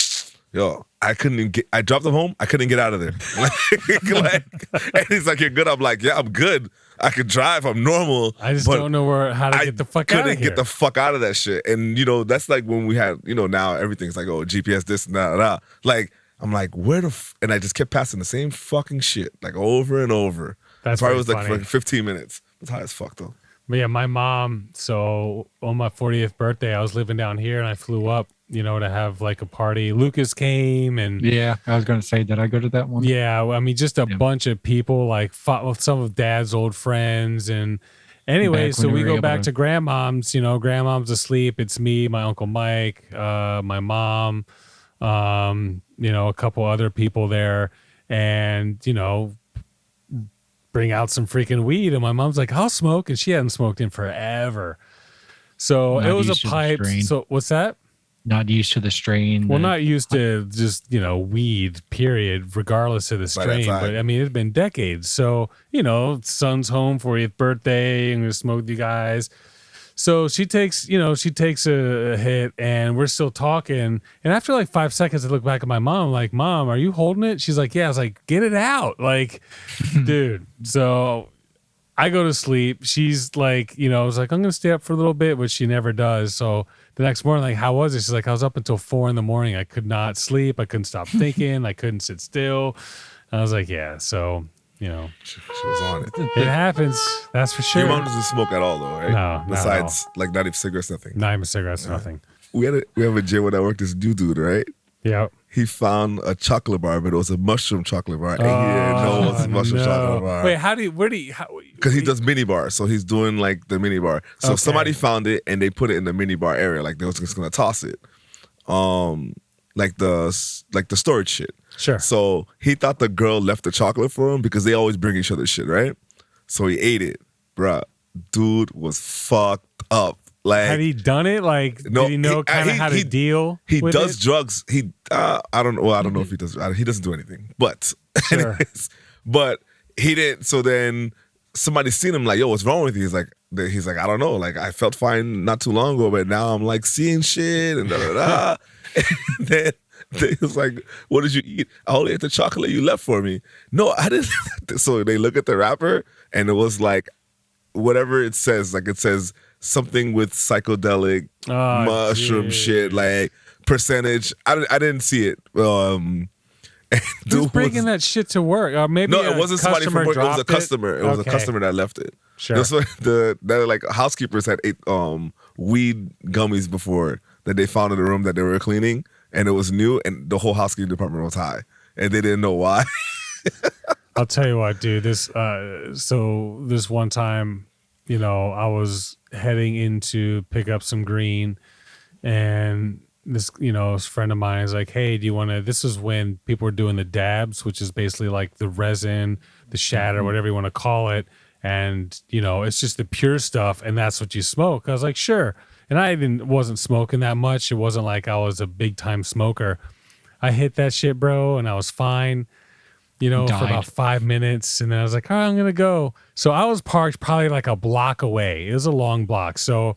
Yo, I couldn't even I dropped him home. I couldn't get out of there. And he's like, "You're good." I'm like, "Yeah, I'm good. I could drive. I'm normal." I just don't know how to get the fuck out of here. Couldn't get the fuck out of that shit. And that's like when we had, now everything's like, oh, GPS this and that. Like, I'm like, where the and I just kept passing the same fucking shit like over and over. That's probably was funny. like for 15 minutes. It's high as fuck though. But yeah, my mom, so on my 40th birthday, I was living down here and I flew up, to have like a party. Lucas came and... Yeah, I was going to say, did I go to that one? Yeah, I mean, just a bunch of people, like some of Dad's old friends. And anyway, so we go back to Grandmom's, Grandmom's asleep. It's me, my Uncle Mike, my mom, a couple other people there. And, bring out some freaking weed, and my mom's like, "I'll smoke," and she hadn't smoked in forever. So it was a pipe. So what's that? Not used to the strain. Well, not used to just weed. Period. Regardless of the strain, but I mean, it's been decades. So son's home 40th birthday. I'm gonna smoke with you guys. So she takes a hit, and we're still talking. And after like 5 seconds, I look back at my mom, I'm like, "Mom, are you holding it?" She's like, "Yeah." I was like, "Get it out." Like, dude. So I go to sleep. She's like, I was like, "I'm going to stay up for a little bit," which she never does. So the next morning, like, "How was it?" She's like, "I was up until 4 a.m. I could not sleep. I couldn't stop thinking. I couldn't sit still." I was like, "Yeah." So, she was on it. It happens. That's for sure. Your mom doesn't smoke at all, though, right? No. Besides, like, not even cigarettes, nothing. Not even cigarettes, nothing. We have a gym where I work. This new dude, right? Yeah. He found a chocolate bar, but it was a mushroom chocolate bar. And he didn't know it was a mushroom chocolate bar. Wait, because he does mini bar, so he's doing like the mini bar. So somebody found it and they put it in the mini bar area, like they was just gonna toss it, like the storage shit. Sure. So he thought the girl left the chocolate for him because they always bring each other shit, right? So he ate it, bruh. Dude was fucked up. Like, had he done it? Like, no, did he know kind of how to deal? He with does it? drugs. I don't know. Well, I don't know if he does. He doesn't do anything. But, Sure. but he didn't. So then somebody seen him like, "Yo, what's wrong with you?" He's like, "I don't know. Like, I felt fine not too long ago, but now I'm like seeing shit and da da da." And then he was like, "What did you eat?" "I only ate the chocolate you left for me." "No, I didn't." So they look at the wrapper and it was like whatever it says. Like, it says something with psychedelic mushroom shit, like percentage. I didn't see it. Who's bringing that shit to work? Or maybe no, it wasn't somebody from work. It was a customer. It was a customer that left it. Sure. That's what the like housekeepers had ate weed gummies before that they found in the room that they were cleaning, and it was new, and the whole housekeeping department was high, and they didn't know why. I'll tell you what, dude. This one time, I was heading in to pick up some green, and this friend of mine is like, "Hey, do you want to?" This is when people were doing the dabs, which is basically like the resin, the shatter, whatever you want to call it, and it's just the pure stuff, and that's what you smoke. I was like, "Sure," and I wasn't smoking that much. It wasn't like I was a big time smoker. I hit that shit, bro, and I was fine. For about 5 minutes. And then I was like, "All right, I'm going to go." So I was parked probably like a block away. It was a long block. So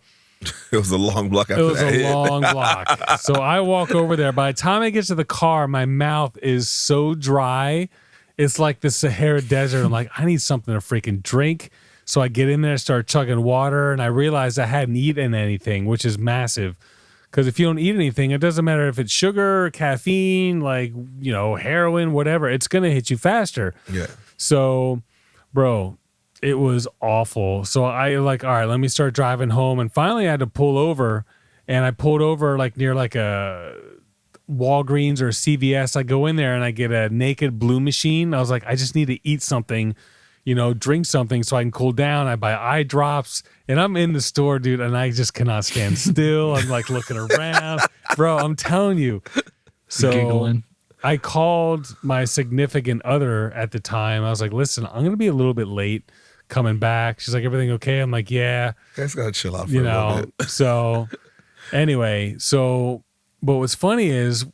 it was a long block after that. It was a long block. So I walk over there. By the time I get to the car, my mouth is so dry. It's like the Sahara Desert. I'm like, I need something to freaking drink. So I get in there, start chugging water, and I realized I hadn't eaten anything, which is massive. Because if you don't eat anything, it doesn't matter if it's sugar, caffeine, like, heroin, whatever. It's going to hit you faster. Yeah. So, bro, it was awful. So I like, all right, let me start driving home. And finally I had to pull over. And I pulled over like near like a Walgreens or a CVS. I go in there and I get a Naked Blue machine. I was like, I just need to eat something, drink something so I can cool down. I buy eye drops, and I'm in the store, dude, and I just cannot stand still. I'm like looking around, bro. I'm telling you. So giggling. I called my significant other at the time. I was like, "Listen, I'm going to be a little bit late coming back." She's like, "Everything okay?" I'm like, "Yeah." You guys gotta chill out for a little bit. So anyway, but what's funny is,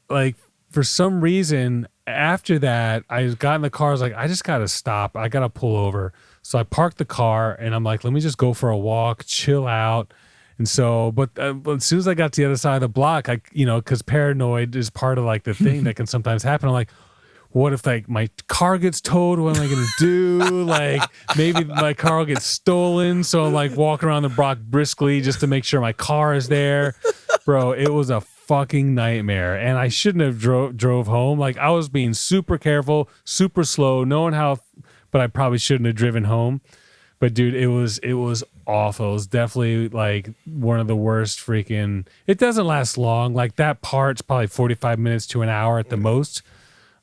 like, for some reason, after that, I got in the car. I was like, I just got to stop. I got to pull over. So I parked the car and I'm like, let me just go for a walk, chill out. And so, but as soon as I got to the other side of the block, because paranoid is part of like the thing that can sometimes happen. I'm like, what if like my car gets towed? What am I gonna do? Like maybe my car will get stolen. So I'm like walking around the block briskly just to make sure my car is there. Bro, it was a fucking nightmare. And I shouldn't have drove home. Like I was being super careful, super slow, knowing how, but I probably shouldn't have driven home. But dude, it was awful. It was definitely like one of the worst freaking. It doesn't last long. Like that part's probably 45 minutes to an hour at the most.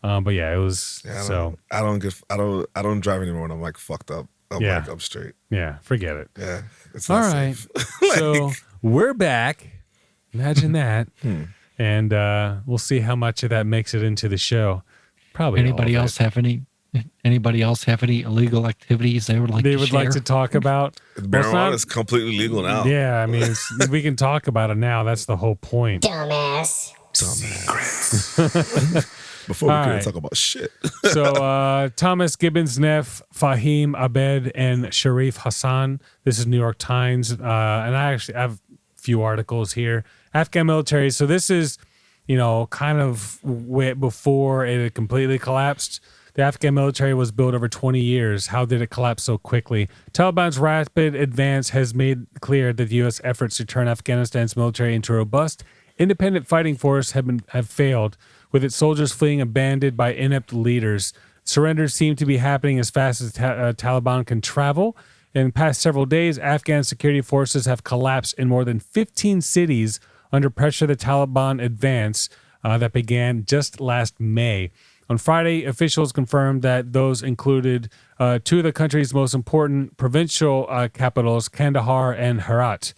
But yeah, it was. Yeah, I don't drive anymore when I'm like fucked up. I'm straight. Yeah, forget it. Yeah, it's all not right. safe. So we're back. Imagine that. And we'll see how much of that makes it into the show. Probably. Anybody else have any illegal activities they would like to talk about? Marijuana is completely legal now. Yeah, I mean, we can talk about it now. That's the whole point. Dumbass. Before we can talk about shit. So Thomas Gibbons Neff, Fahim Abed, and Sharif Hassan. This is New York Times. And I actually have a few articles here. Afghan military. So this is, kind of before it had completely collapsed. The Afghan military was built over 20 years. How did it collapse so quickly? Taliban's rapid advance has made clear that the U.S. efforts to turn Afghanistan's military into a robust, independent fighting force have failed, with its soldiers fleeing abandoned by inept leaders. Surrenders seem to be happening as fast as Taliban can travel. In the past several days, Afghan security forces have collapsed in more than 15 cities under pressure of the Taliban advance that began just last May. On Friday, officials confirmed that those included two of the country's most important provincial capitals, Kandahar and Herat.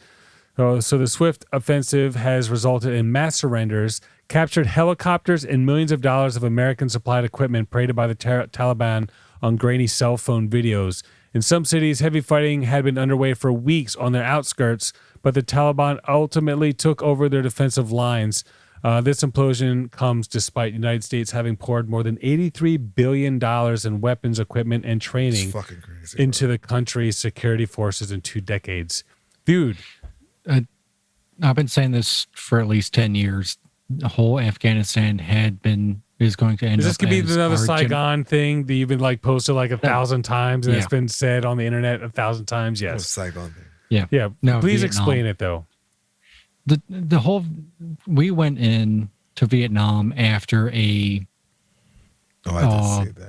So the swift offensive has resulted in mass surrenders, captured helicopters, and millions of dollars of American-supplied equipment paraded by the Taliban on grainy cell phone videos. In some cities, heavy fighting had been underway for weeks on their outskirts, but the Taliban ultimately took over their defensive lines. This implosion comes despite the United States having poured more than $83 billion in weapons, equipment, and training into the country's security forces in 2 decades. Dude. I've been saying this for at least 10 years. The whole Afghanistan is going to end up. Is this going to be another Saigon thing that you've been like posted like 1,000 times and it's been said on the internet 1,000 times? Yes. Saigon thing. Yeah. Yeah. No, please Vietnam. Explain it though. The whole, we went in to Vietnam after a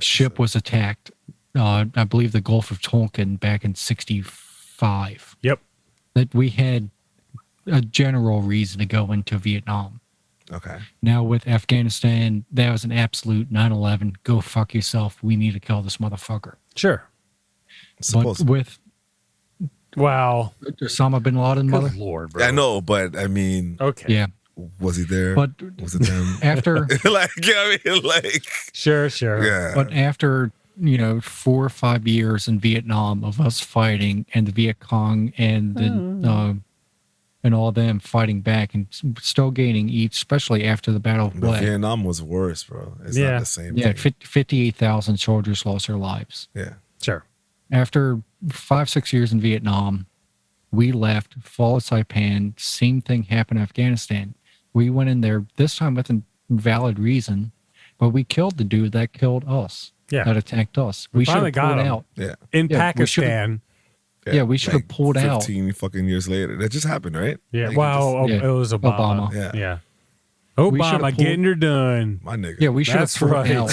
ship was attacked. I believe the Gulf of Tonkin back in '65. Yep. That we had a general reason to go into Vietnam. Okay. Now with Afghanistan, that was an absolute 9/11. Go fuck yourself. We need to kill this motherfucker. Sure. But with Osama bin Laden, mother. Good Lord, bro. I know, but I mean, okay. Yeah. Was he there? But was it them? After Sure. Yeah. But after 4 or 5 years in Vietnam of us fighting and the Viet Cong and and all them fighting back and still gaining each, especially after the Battle of Bled. Vietnam was worse, bro. It's not the same Yeah, thing. 58,000 soldiers lost their lives. Yeah. Sure. After 5-6 years in Vietnam, we left, followed Saipan, same thing happened in Afghanistan. We went in there, this time with a valid reason, but we killed the dude that killed us, that attacked us. We should have pulled out. Yeah. In Pakistan. Yeah, we should have pulled 15 out. 15 fucking years later. That just happened, right? Yeah. Like, It was Obama. Yeah. Obama getting her done. My nigga. Yeah, we should have pulled right. out.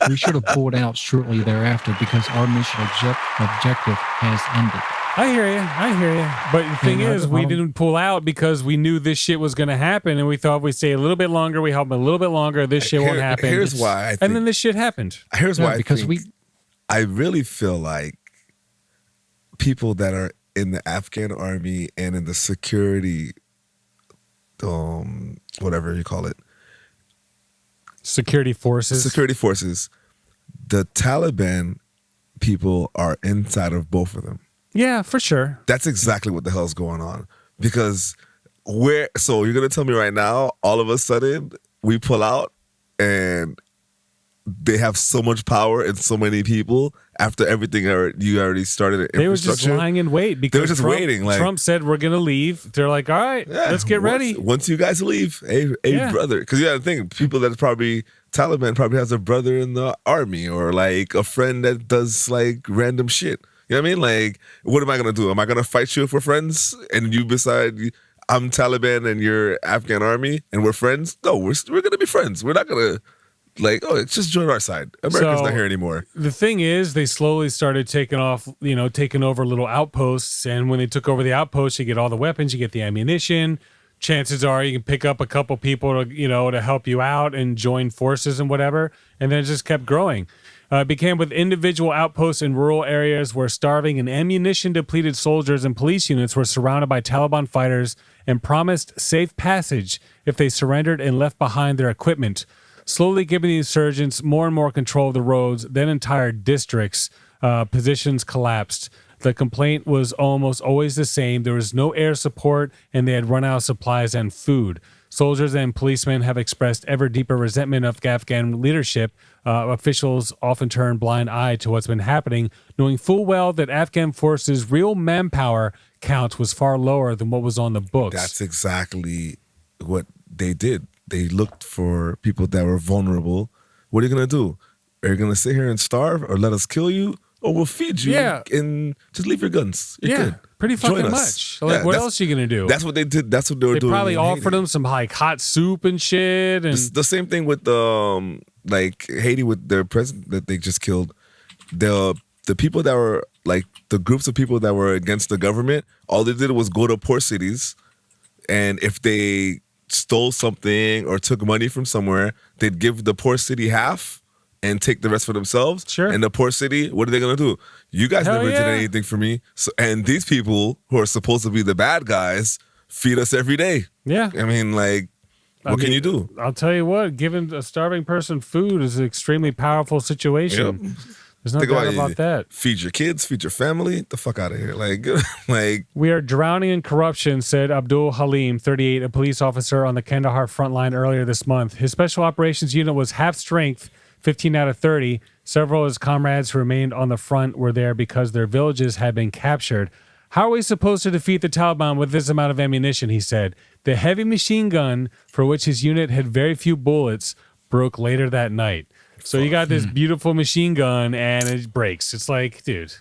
We should have pulled out shortly thereafter because our mission objective has ended. I hear you. But the thing is, we didn't pull out because we knew this shit was going to happen, and we thought if we stay a little bit longer, we help them a little bit longer, this shit won't happen. Here's why. And then this shit happened. Here's why. I really feel like people that are in the Afghan army and in the security, whatever you call it, security forces, the Taliban people are inside of both of them. Yeah, for sure. That's exactly what the hell's going on. Because so you're going to tell me right now, all of a sudden, we pull out and they have so much power and so many people after everything you already started. They were just lying in wait because they were just waiting. Like Trump said, we're gonna leave. They're like, all right, let's get ready. Once you guys leave, brother, because you got to think people that probably Taliban probably has a brother in the army or like a friend that does like random shit. You know what I mean? Like, what am I gonna do? Am I gonna fight you for friends and you decide I'm Taliban and you're Afghan army and we're friends? No, we're gonna be friends. We're not gonna. Like, just join our side. America's not here anymore. The thing is, they slowly started taking over little outposts. And when they took over the outposts, you get all the weapons, you get the ammunition. Chances are you can pick up a couple people to help you out and join forces and whatever. And then it just kept growing. It began with individual outposts in rural areas where starving and ammunition-depleted soldiers and police units were surrounded by Taliban fighters and promised safe passage if they surrendered and left behind their equipment. Slowly giving the insurgents more and more control of the roads, then entire districts, positions collapsed. The complaint was almost always the same. There was no air support, and they had run out of supplies and food. Soldiers and policemen have expressed ever deeper resentment of Afghan leadership. Officials often turn blind eye to what's been happening, knowing full well that Afghan forces' real manpower count was far lower than what was on the books. That's exactly what they did. They looked for people that were vulnerable. What are you going to do? Are you going to sit here and starve or let us kill you? Or we'll feed you and just leave your guns. You're good. Pretty fucking much. Like, what else are you going to do? That's what they did. That's what they were doing. They probably offered them some like hot soup and shit. And the same thing with like Haiti with their president that they just killed. The people that were like the groups of people that were against the government, all they did was go to poor cities, and if they stole something or took money from somewhere, they'd give the poor city half and take the rest for themselves. Sure. And the poor city, what are they going to do? You guys never did anything for me. So, and these people who are supposed to be the bad guys feed us every day. Yeah. I mean, like, what can you do? I'll tell you what, giving a starving person food is an extremely powerful situation. Yep. There's no doubt about that. Feed your kids, feed your family. The fuck out of here. Like, we are drowning in corruption, said Abdul Halim, 38, a police officer on the Kandahar front line earlier this month. His special operations unit was half strength, 15 out of 30. Several of his comrades who remained on the front were there because their villages had been captured. How are we supposed to defeat the Taliban with this amount of ammunition, he said. The heavy machine gun, for which his unit had very few bullets, broke later that night. So you got this beautiful machine gun and it breaks. It's like, dude,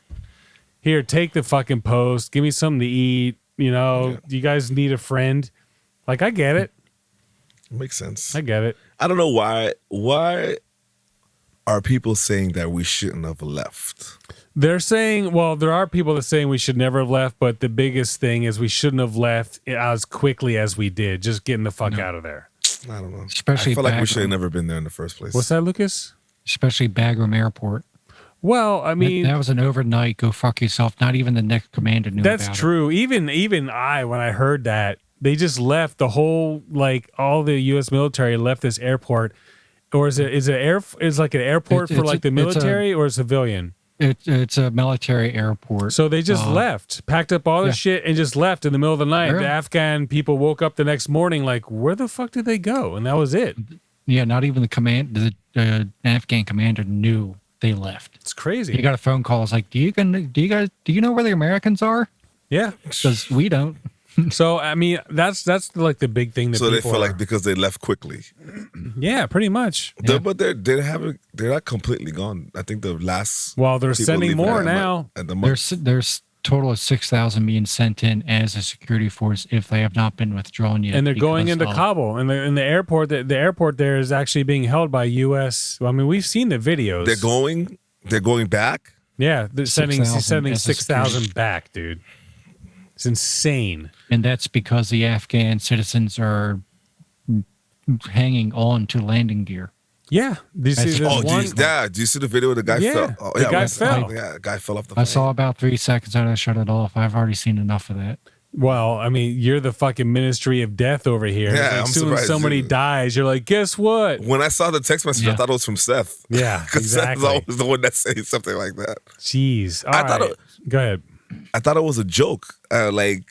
here, take the fucking post. Give me something to eat. You guys need a friend. Like, I get it. Makes sense. I get it. I don't know why. Why are people saying that we shouldn't have left? They're saying, well, there are people that are saying we should never have left, but the biggest thing is we shouldn't have left as quickly as we did. Just getting the fuck out of there. I don't know. Especially I feel like we should have never been there in the first place. What's that, Lucas? Especially Bagram Airport. Well, I mean, that was an overnight go fuck yourself. Not even the next commander knew about it. That's true. Even when I heard that, they just left the whole, like, all the U.S. military left this airport. Or is it like an airport for like the military or a civilian? It's a military airport. So they just left, packed up all the shit and just left in the middle of the night. Yeah. The Afghan people woke up the next morning like, where the fuck did they go? And that was it. Yeah, not even the Afghan commander knew they left. It's crazy. He got a phone call. It's like, do you know where the Americans are? Yeah, because we don't. So I mean, that's like the big thing that. So they feel like because they left quickly. Yeah, pretty much. But they're not completely gone. I think the last. Well, they're sending more now. There's total of 6,000 being sent in as a security force if they have not been withdrawn yet. And they're going into Kabul, and the airport. The airport there is actually being held by U.S. Well, I mean, we've seen the videos. They're going back. Yeah, they're sending 6,000 back, dude. It's insane. And that's because the Afghan citizens are hanging on to landing gear. Yeah. Do you see do you see the video of the guy fell? Oh, the guy fell. Yeah, the guy fell off the plane. I saw about 3 seconds and I shut it off. I've already seen enough of that. Well, I mean, you're the fucking Ministry of Death over here. Yeah, like, I'm as soon as surprised, somebody dies, you're like, guess what? When I saw the text message, I thought it was from Seth. Yeah, because Seth is always the one that says something like that. Jeez. Go ahead. I thought it was a joke. Like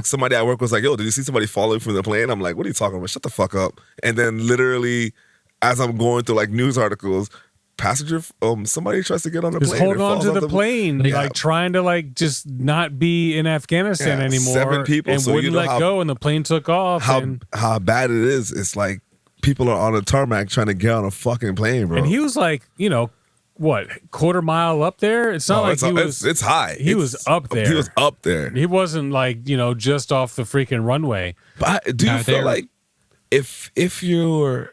somebody at work was like, yo, did you see somebody falling from the plane? I'm like, what are you talking about? Shut the fuck up. And then literally as I'm going through like news articles, passenger, somebody tries to get on the Just plane. hold on to the plane, Yeah. like trying to like just not be in Afghanistan Yeah, anymore. 7 people, and so you wouldn't know let go, and the plane took off. How bad it is. It's like people are on a tarmac trying to get on a fucking plane, bro. And he was like, what, quarter mile up there? It's not it's high. He was up there. He was up there. He wasn't like, just off the freaking runway. But do you feel like if you're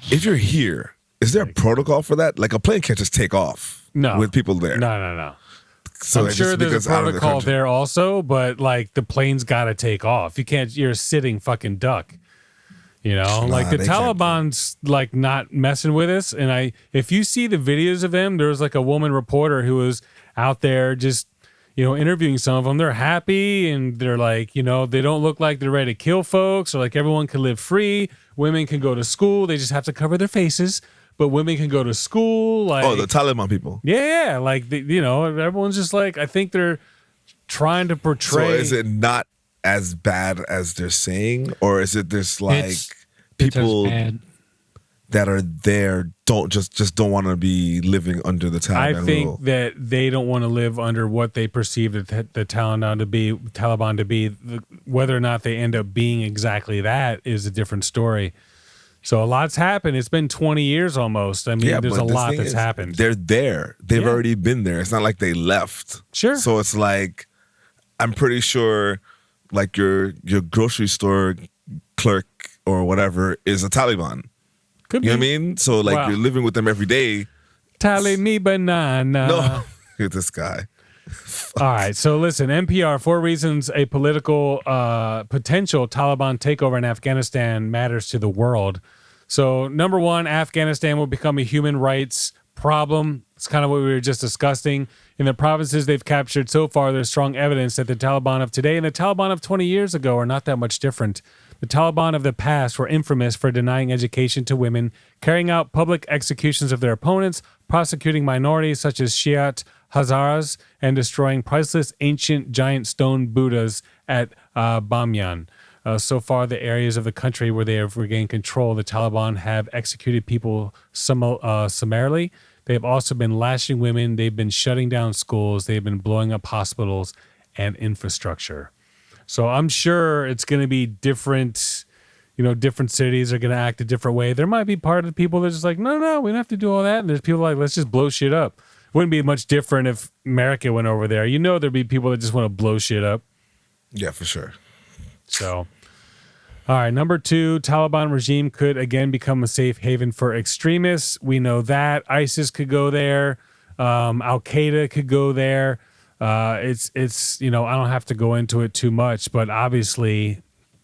here, is there a protocol for that? Like a plane can't just take off with people there. No. So I'm sure there's a protocol there also, but like the plane's got to take off. You're a sitting fucking duck. Like the Taliban's like not messing with us. And if you see the videos of them, there was like a woman reporter who was out there just, interviewing some of them. They're happy and they're like, they don't look like they're ready to kill folks, or like everyone can live free. Women can go to school. They just have to cover their faces, but women can go to school. Like, the Taliban people. Yeah. Like, everyone's just like, I think they're trying to portray. So is it not as bad as they're saying, or is it just like people that are there don't want to be living under the Taliban I think rule? that they don't want to live under what they perceive the Taliban to be. Whether or not they end up being exactly that is a different story. So a lot's happened. It's been 20 years almost. I mean, there's a lot that's happened. They're there. They've already been there. It's not like they left. Sure. So it's like, I'm pretty sure like your grocery store clerk or whatever is a Taliban. Could you know be. what I mean? So like you're living with them every day. Tally me banana. No, here's this guy. All right. So listen, NPR, 4 reasons a potential Taliban takeover in Afghanistan matters to the world. So number 1, Afghanistan will become a human rights problem. It's kind of what we were just discussing. In the provinces they've captured so far, there's strong evidence that the Taliban of today and the Taliban of 20 years ago are not that much different. The Taliban of the past were infamous for denying education to women, carrying out public executions of their opponents, prosecuting minorities such as Shiite Hazaras, and destroying priceless ancient giant stone Buddhas at Bamyan. So far, the areas of the country where they have regained control, the Taliban have executed people summarily. They've also been lashing women. They've been shutting down schools. They've been blowing up hospitals and infrastructure. So I'm sure it's going to be different. Different cities are going to act a different way. There might be part of the people that are just like, no, we don't have to do all that. And there's people like, let's just blow shit up. Wouldn't be much different if America went over there. There'd be people that just want to blow shit up. Yeah, for sure. So, all right. Number 2, Taliban regime could again become a safe haven for extremists. We know that ISIS could go there. Al Qaeda could go there. It's I don't have to go into it too much, but obviously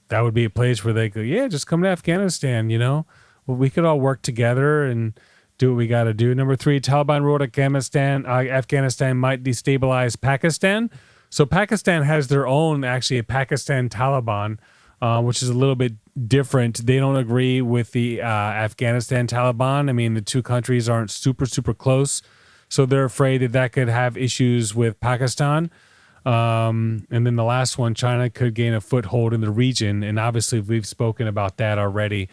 that would be a place where they go, yeah, just come to Afghanistan. Well, we could all work together and do what we got to do. Number 3, Taliban ruled Afghanistan might destabilize Pakistan. So Pakistan has their own, actually, a Pakistan Taliban, which is a little bit different. They don't agree with the Afghanistan Taliban. I mean, the two countries aren't super, super close. So they're afraid that could have issues with Pakistan. And then the last one, China could gain a foothold in the region. And obviously, we've spoken about that already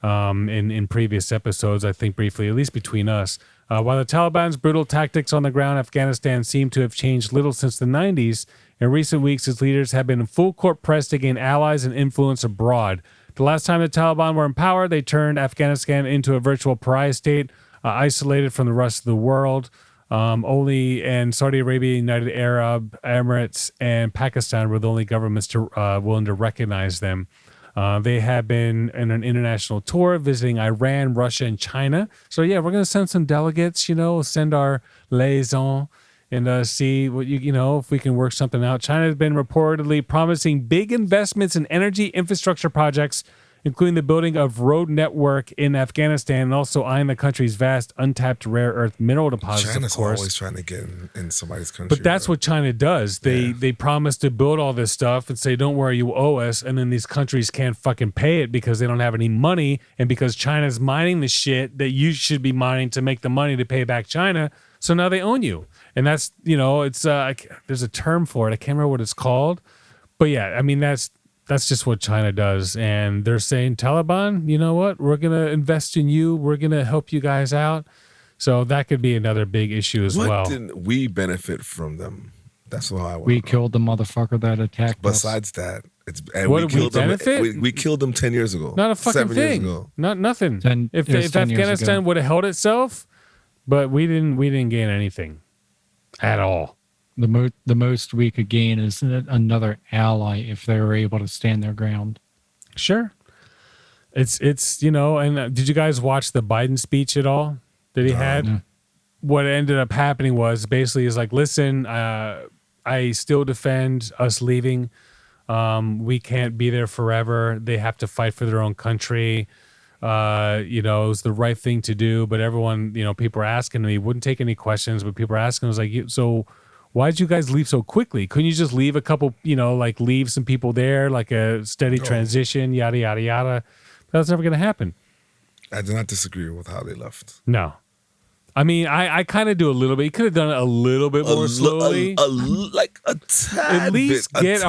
in previous episodes, I think briefly, at least between us. While the Taliban's brutal tactics on the ground, Afghanistan seem to have changed little since the 90s. In recent weeks, its leaders have been in full court press to gain allies and influence abroad. The last time the Taliban were in power, they turned Afghanistan into a virtual pariah state, isolated from the rest of the world. Only in Saudi Arabia, United Arab Emirates, and Pakistan were the only governments willing to recognize them. They have been in an international tour visiting Iran, Russia, and China. So, yeah, we're going to send some delegates, send our liaison and see what if we can work something out. China has been reportedly promising big investments in energy infrastructure projects, including the building of road network in Afghanistan, and also eyeing the country's vast untapped rare earth mineral deposits. China's of course, always trying to get in somebody's country. but that's what China does. They promise to build all this stuff and say, "Don't worry, you owe us," and then these countries can't fucking pay it because they don't have any money, and because China's mining the shit that you should be mining to make the money to pay back China. So now they own you, and that's it's there's a term for it. I can't remember what it's called, but yeah, I mean that's that's just what China does. And they're saying, Taliban, you know what? We're going to invest in you. We're going to help you guys out. So that could be another big issue as well. What didn't we benefit from them? That's what I want. We killed the motherfucker that attacked us. Besides that, What did we benefit? We killed them 10 years ago. Not a fucking 7 years thing. ago. Nothing. If 10 years Afghanistan ago. would have held itself, but we didn't gain anything at all. The most we could gain is another ally if they were able to stand their ground. Sure. It's you know, and did you guys watch the Biden speech at all that he had? No. What ended up happening was basically is like, listen, I still defend us leaving. We can't be there forever. They have to fight for their own country. You know, it was the right thing to do, but everyone, you know, people were asking him, he wouldn't take any questions, but people were asking him, was like, so why'd you guys leave so quickly? Couldn't you just leave a couple, you know, like leave some people there, like a steady transition, yada, yada, yada. That's never going to happen. I do not disagree with how they left. No. I mean, I kind of do a little bit. You could have done it a little bit more slowly. Like a tad At least bit, get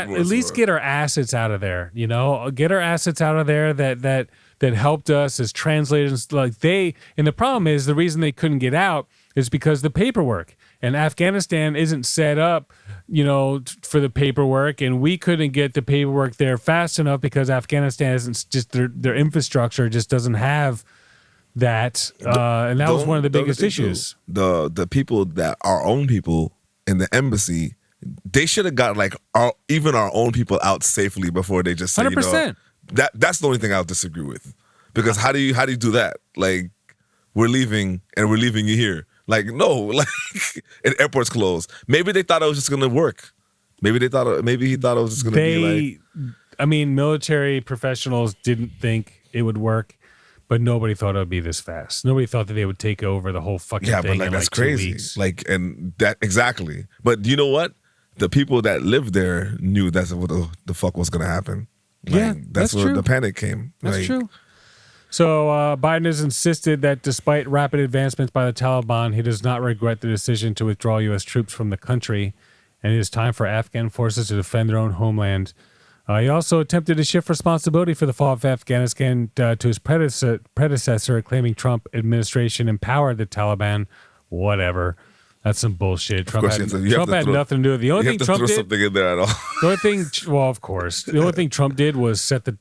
more slower. get our assets out of there. You know, get our assets out of there that helped us as translators. Like and the problem is the reason they couldn't get out is because the paperwork, and Afghanistan isn't set up, you know, for the paperwork, and we couldn't get the paperwork there fast enough because Afghanistan isn't just their infrastructure just doesn't have that, and that was one of the biggest issues. The people that our own people in the embassy, they should have got like even our own people out safely before they just say, 100%. You know, that's the only thing I'll disagree with, because how do you do that? Like, we're leaving and we're leaving you here. Like, no, like, and airports closed. Maybe they thought it was just gonna work. Maybe he thought it was just gonna be like. I mean, military professionals didn't think it would work, but nobody thought it would be this fast. Nobody thought that they would take over the whole fucking thing. Yeah, but like in that's like 2 crazy. weeks. Like, and that exactly. But you know what? The people that lived there knew that's what the fuck was gonna happen. Like, Yeah, that's where true. the panic came. That's Like, true. So Biden has insisted that despite rapid advancements by the Taliban, he does not regret the decision to withdraw U.S. troops from the country, and it is time for Afghan forces to defend their own homeland. He also attempted to shift responsibility for the fall of Afghanistan to his predecessor, claiming Trump administration empowered the Taliban. Whatever. That's some bullshit. Trump had nothing to do with it. The only thing Trump did, something in there at all. the only thing, well, of course, the only thing Trump did was set the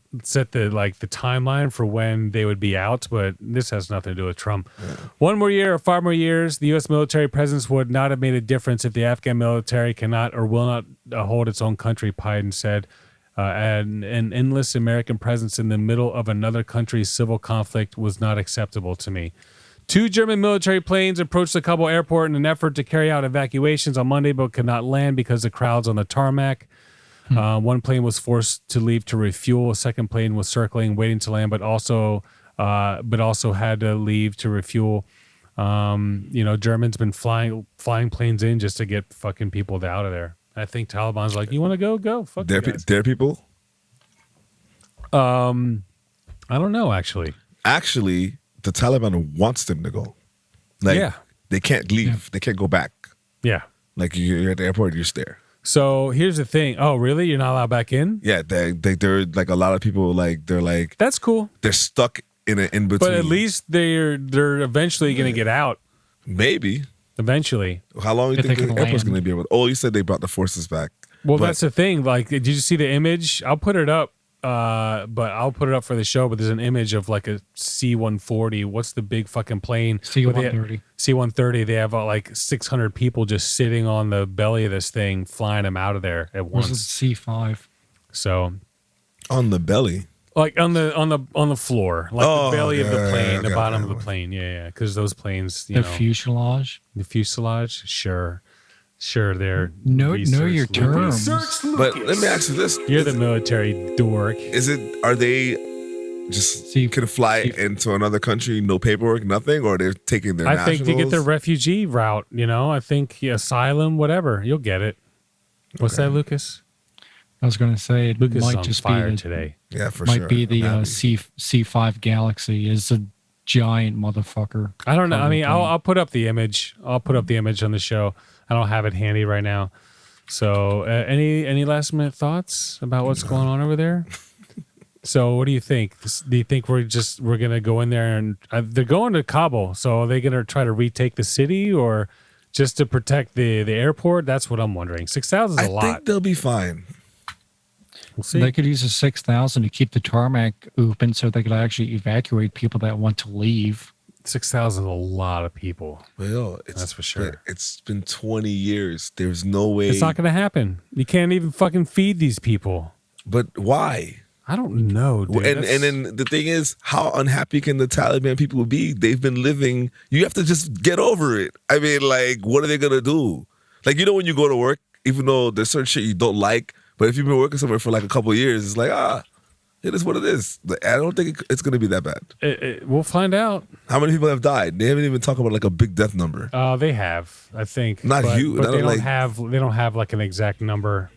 like the timeline for when they would be out. But this has nothing to do with Trump. Yeah. 1 more year or 5 more years, the U.S. military presence would not have made a difference if the Afghan military cannot or will not hold its own country. Biden said. And an endless American presence in the middle of another country's civil conflict was not acceptable to me. 2 German military planes approached the Kabul airport in an effort to carry out evacuations on Monday, but could not land because of crowds on the tarmac. One plane was forced to leave to refuel. A second plane was circling, waiting to land, but also had to leave to refuel. You know, Germans been flying planes in just to get fucking people out of there. I think Taliban's like, you want to go? Go. Fuck you guys. Their people? I don't know, actually. Actually, the Taliban wants them to go. Like, Yeah. they can't leave. Yeah. They can't go back. Yeah. Like, you're at the airport, you're just there. So here's the thing. Oh, really? You're not allowed back in? Yeah, they're like, a lot of people, like, they're like, That's cool. they're stuck in an in-between. But at least they're eventually going to get out. Maybe. Eventually. How long do you If think they the can airport's land. going to be able to? Oh, you said they brought the forces back. Well, But- that's the thing. Like, did you see the image? I'll put it up. But I'll put it up for the show. But there's an image of like a C-140. What's the big fucking plane? C-130. C-130. They have like 600 people just sitting on the belly of this thing, flying them out of there at Was it once. C5? So, On the belly. like on the floor, like Oh, the belly of the yeah, plane, the okay, bottom okay. of the plane. Yeah. Because those planes, you The know, fuselage? the fuselage. Sure. They're Know your research terms. But let me ask you this. You're the military dork. Are they just can fly into another country, no paperwork, nothing, or they're taking their I think you get the nationals? refugee route, you know. I think asylum, whatever, you'll get it. What's that, Lucas? I was going to say it Lucas is might on just fire be today. Yeah, for might sure. be the I'm happy. C5 Galaxy is a giant motherfucker. I don't know. I mean, Cargo plane. I'll put up the image. I'll put up the image on the show. I don't have it handy right now, So, any last minute thoughts about what's going on over there? So, what do you think? Do you think we're gonna go in there and they're going to Kabul? So, are they gonna try to retake the city or just to protect the airport? That's what I'm wondering. 6,000 is a lot. I think they'll be fine. We'll see. They could use the 6,000 to keep the tarmac open so they could actually evacuate people that want to leave. 6,000 is a lot of people. Well, That's for sure. It's been 20 years. There's no way. It's not going to happen. You can't even fucking feed these people. But why? I don't know, dude. And then the thing is, how unhappy can the Taliban people be? They've been living. You have to just get over it. I mean, like, what are they gonna do? Like, when you go to work, even though there's certain shit you don't like, but if you've been working somewhere for like a couple of years, it's like, it is what it is. I don't think it's gonna be that bad. We'll find out. How many people have died? They haven't even talked about like a big death number. They have, I think. Not huge. But they don't have like an exact number.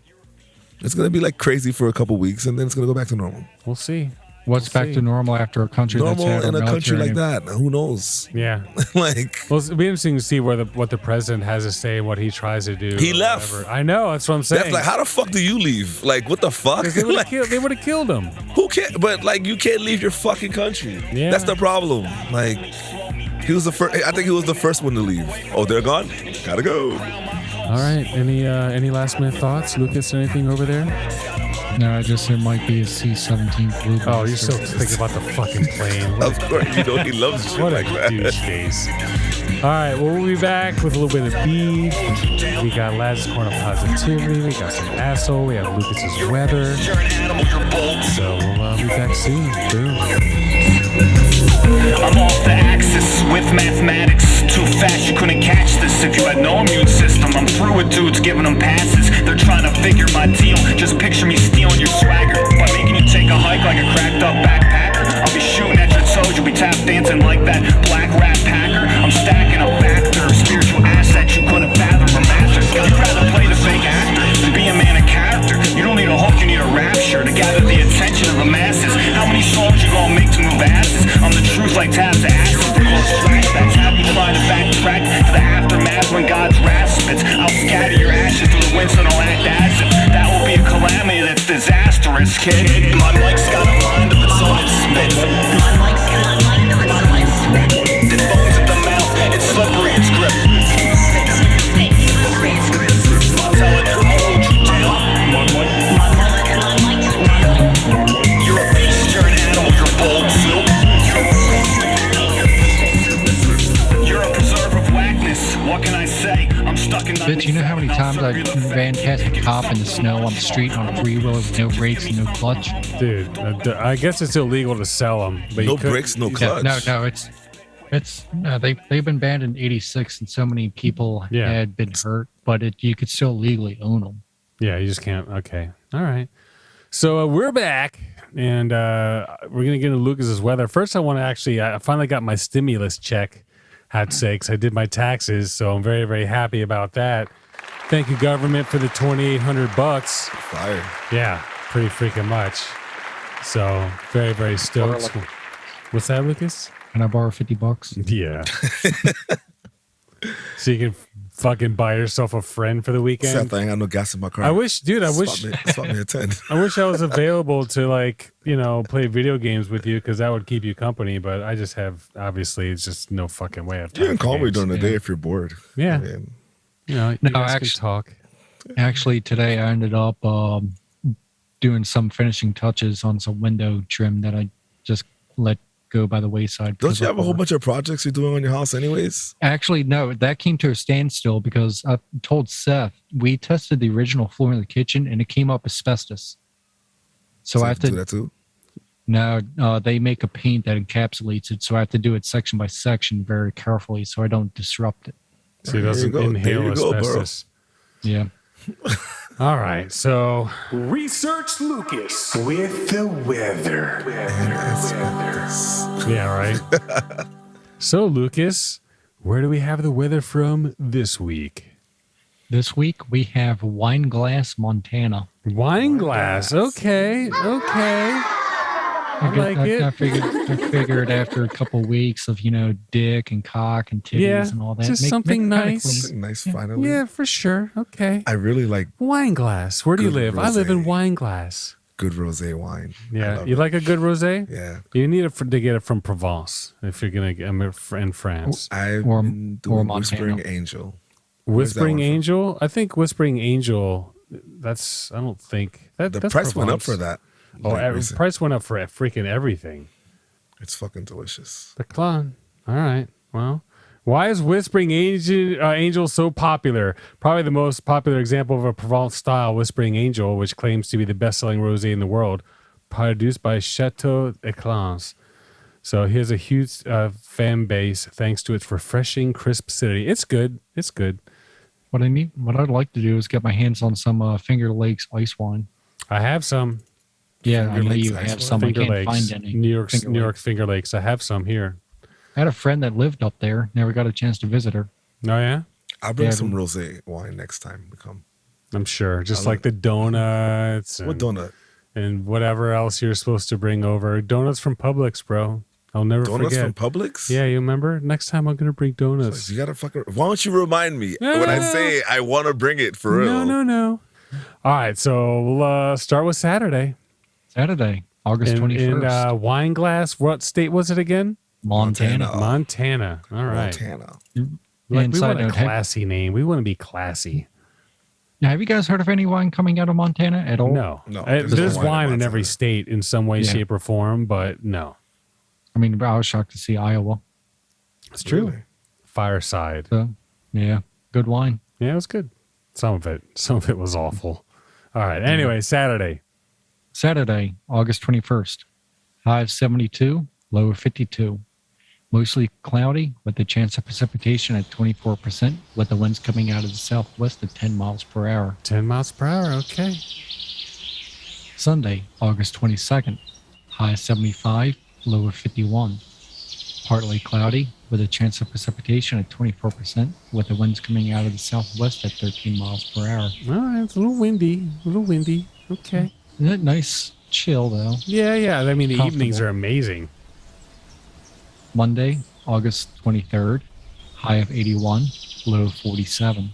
It's gonna be like crazy for a couple weeks, and then it's gonna go back to normal. We'll see. What's back to normal after a country Normal that's had in a country military- like that? Who knows? Yeah. Like, Well, it'll be interesting to see what the president has to say and what he tries to do. He or left. whatever. I know. That's what I'm saying. that's like, how the fuck do you leave? Like, what the fuck? 'Cause they would Like, have killed him. who can't? But like, you can't leave your fucking country. Yeah. That's the problem. Like, he was the first. I think he was the first one to leave. Oh, they're gone. Gotta go. All right. Any last minute thoughts, Lucas? Anything over there? No, there might be a C-17 Blue. Oh, you're still thinking about the fucking plane. Of course, he loves shit What a like that. douche face. All right, well, we'll be back with a little bit of beef. We got Laz's Corner Positivity. We got some asshole. We have Lucas's weather. So we'll be back soon. Boom. I'm off the axis with mathematics. Too fast, you couldn't catch this if you had no immune system. I'm through with dudes giving them passes. They're trying to figure my deal. Just picture me stealing your swagger by making you take a hike like a cracked up backpacker. I'll be shooting at your toes, you'll be tap dancing like that black rat packer. I'm stacking a factor, spiritual asset you couldn't fathom or master. You'd rather play the fake actor than be a man of character. You don't need a hook, you need a rapture to gather the attention of the masses. How many songs you gonna make to move asses? I'm the truth like tabs to asses. That's how you try to backtrack to the aftermath when God's wrath spits. I'll scatter your ashes through the winds and I'll act as if that will be a calamity that's disastrous, kid. My mic's got a mind of its own, it spits. It foams at the mouth, it's slippery, it's grip. I'll tell it, I'll hold you down. You're a beast, you're an animal, you're bold too. You're a preserve of whackness, what can I say? I'm stuck in Bitch, you know how many times I ran past a cop in the snow on the street on a three-wheeler with no brakes and no clutch? Dude, I guess it's illegal to sell them. But No you could, brakes, no Yeah, clutch. no, they've been banned in '86, and so many people Yeah. had been hurt, but you could still legally own them. Yeah, you just can't. Okay. All right. So we're back, and we're going to get into Lucas's weather. First, I finally got my stimulus check, I'd say, because I did my taxes. So I'm very, very happy about that. Thank you, government, for the $2,800. Fire. Yeah, pretty freaking much. So very, very stoked. What's that, Lucas? Can I borrow $50? Yeah. So you can fucking buy yourself a friend for the weekend. Sad thing, I got no gas in my car. I wish, dude. Swap me a 10. I wish I was available to play video games with you because that would keep you company. But I just have obviously it's just no fucking way. You can call me during the day if you're bored. Yeah. I mean, You guys can talk. Actually, today I ended up doing some finishing touches on some window trim that I just let go by the wayside. don't you have a whole bunch of projects you're doing on your house anyways? Actually, no, that came to a standstill because I told Seth we tested the original floor in the kitchen and it came up asbestos. So I have do to that too? now they make a paint that encapsulates it, so I have to do it section by section very carefully so I don't disrupt it. So he There you doesn't go. inhale There you go, bro. asbestos. Yeah. All right. So Research Lucas with the weather. yeah, right. So Lucas, where do we have the weather from this week? This week we have Wineglass, Montana. Wine glass. Okay. I like it. I figured after a couple weeks of dick and cock and titties Yeah, and all that, just something it kinda nice. clean. Something nice, finally. Yeah, for sure. Okay. I really like Wine glass. Where do you Good live? I live in rosé. wine glass. good rosé wine. I Yeah, love you it. like a good rosé? Yeah. You need it to get it from Provence if you're gonna get in France. I've Or- been or doing Montana. Whispering Angel. Where's that Whispering one from? Angel. I think Whispering Angel. That's. I don't think that. The that's price went up Provence. for that. Oh, like, recent. price went up for freaking everything. It's fucking delicious. The clone. All right. Well, why is Whispering Angel so popular? Probably the most popular example of a Provence style Whispering Angel, which claims to be the best-selling rosé in the world, produced by Chateau Eclans. So he has a huge fan base thanks to its refreshing, crisp acidity. It's good. It's good. What I'd like to do is get my hands on some Finger Lakes ice wine. I have some Yeah, Finger I know Lakes you ice have wine? some. I Finger can't Lakes. find any. New York Lakes. Finger Lakes. I have some here. I had a friend that lived up there. Never got a chance to visit her. Oh yeah, I'll bring Yeah, some but- rosé wine next time we come. I'm sure. Just I like the donuts. What and- donut? and whatever else you're supposed to bring over. Donuts from Publix, bro. I'll never Donuts forget. from Publix? Yeah, you remember? Next time I'm gonna bring donuts. You gotta fucking. Why don't you remind me No, when no, I no. say I want to bring it for real? No. All right, so we'll start with Saturday. Saturday, August In 21st. Wine Glass. What state was it again? Montana. Montana. All right. Montana. Like, And we side want a note, classy name. We want to be classy. Now, have you guys heard of any wine coming out of Montana at all? No. No, There's there's no wine wine in in every Montana. state in some way, Yeah. shape, or form, but no. I mean, I was shocked to see Iowa. It's true. Really? Fireside. So, yeah, good wine. Yeah, it was good. Some of it was awful. All right. Anyway, Saturday. Saturday, August 21st. High of 72, low of 52. Mostly cloudy with the chance of precipitation at 24%, with the winds coming out of the southwest at 10 miles per hour. 10 miles per hour. Okay. Sunday, August 22nd. High of 75, low of 51. Partly cloudy with a chance of precipitation at 24%, with the winds coming out of the southwest at 13 miles per hour. All right. It's a little windy. Okay. Isn't it nice? Chill, though. Yeah. I mean, the Comfortable. evenings are amazing. Monday, August 23rd, high of 81, low of 47.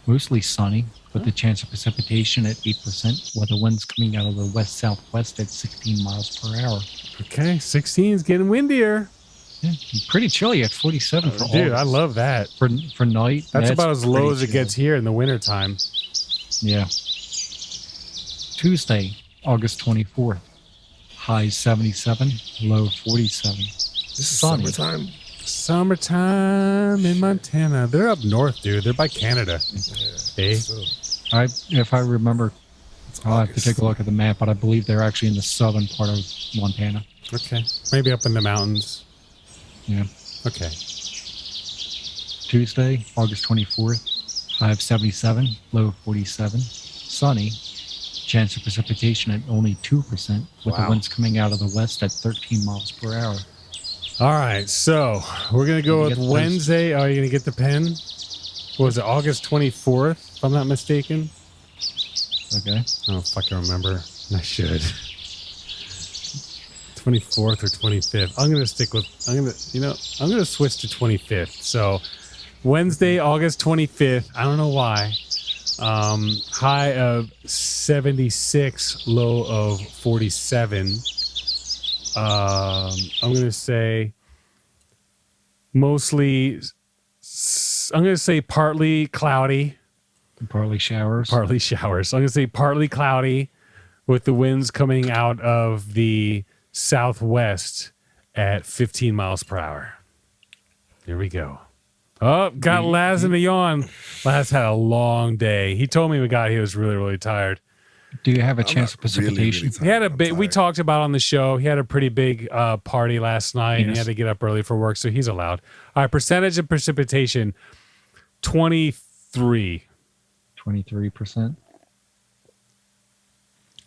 Mostly sunny, with the chance of precipitation at 8%, with the winds coming out of the west-southwest at 16 miles per hour. Okay. 16 is getting windier. Yeah, pretty chilly at 47 for Dude, August. I love that. For night. That's about as low pretty as it chill. gets here in the wintertime. Yeah. Tuesday, August 24th, high 77, low 47. This is Sunny. summertime. Summertime in Montana. They're up north, dude. They're by Canada. Eh? So, If I remember, it's I'll have to August. take a look at the map, but I believe they're actually in the southern part of Montana. Okay. Maybe up in the mountains. Yeah. Okay. Tuesday, August 24th, high of 77, low of 47. Sunny, chance of precipitation at only 2%, with the Wow. winds coming out of the west at 13 miles per hour. All right. So we're going to go You with get those. Wednesday. Oh, you're going to get the pen? What was it, August 24th, if I'm not mistaken? Okay. I don't fucking remember. I should. 24th or 25th. I'm going to switch to 25th. So Wednesday, August 25th. I don't know why. High of 76, low of 47. I'm going to say mostly, I'm going to say partly cloudy. Partly showers. Partly showers. So I'm going to say partly cloudy with the winds coming out of the southwest at 15 miles per hour. Here we go. Oh, got Laz in the yawn. Laz had a long day. He told me we got here, he was really, really tired. Do you have a I'm chance of not really, precipitation? really He had a I'm big, we tired. talked about on the show, he had a pretty big party last night and he Yes. had to get up early for work, so he's allowed. All right, percentage of precipitation, 23. 23%.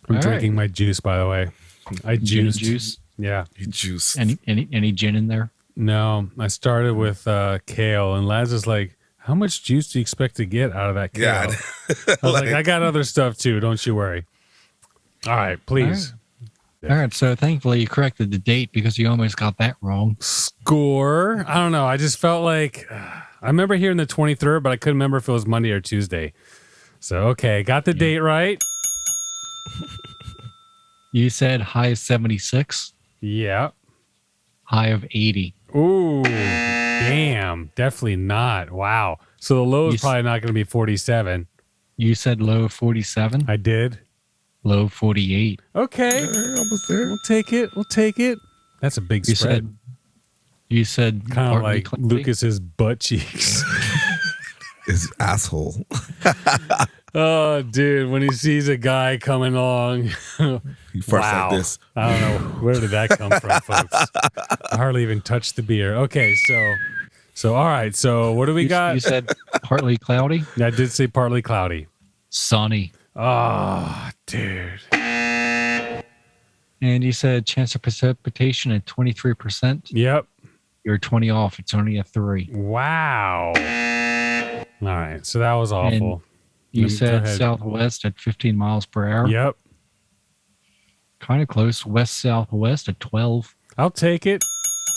I'm All drinking my juice, by the way. I Gin and juiced. juice. Yeah. You juice. Any gin in there? No, I started with kale, and Laz is like, how much juice do you expect to get out of that kale? God. I was like, I got other stuff too. Don't you worry. All right, please. it. All right, so thankfully you corrected the date because you almost got that wrong. Score. I don't know. I just felt like I remember hearing the 23rd, but I couldn't remember if it was Monday or Tuesday. So, okay, got the date right. You said high of 76, Yeah. high of 80. Ooh, damn. Definitely not. Wow. So the low is probably not going to be 47. You said low of 47, I did. low of 48. Okay. Almost there. We'll take it. We'll take it. That's a big spread. You said Kind of partly like cloudy. Lucas's butt cheeks. His asshole. Oh, dude, when he sees a guy coming along. He farts like this. I don't know. Where did that come from, folks? I hardly even touched the beer. Okay, so all right. So what do we got? You said partly cloudy, I did say partly cloudy. sunny. Oh, dude. And you said chance of precipitation at 23%. Yep. You're 20 off. It's only a 3. Wow. All right. So that was awful. You Go said ahead. southwest at 15 miles per hour. Yep. Kind of close. West southwest at 12. I'll take it.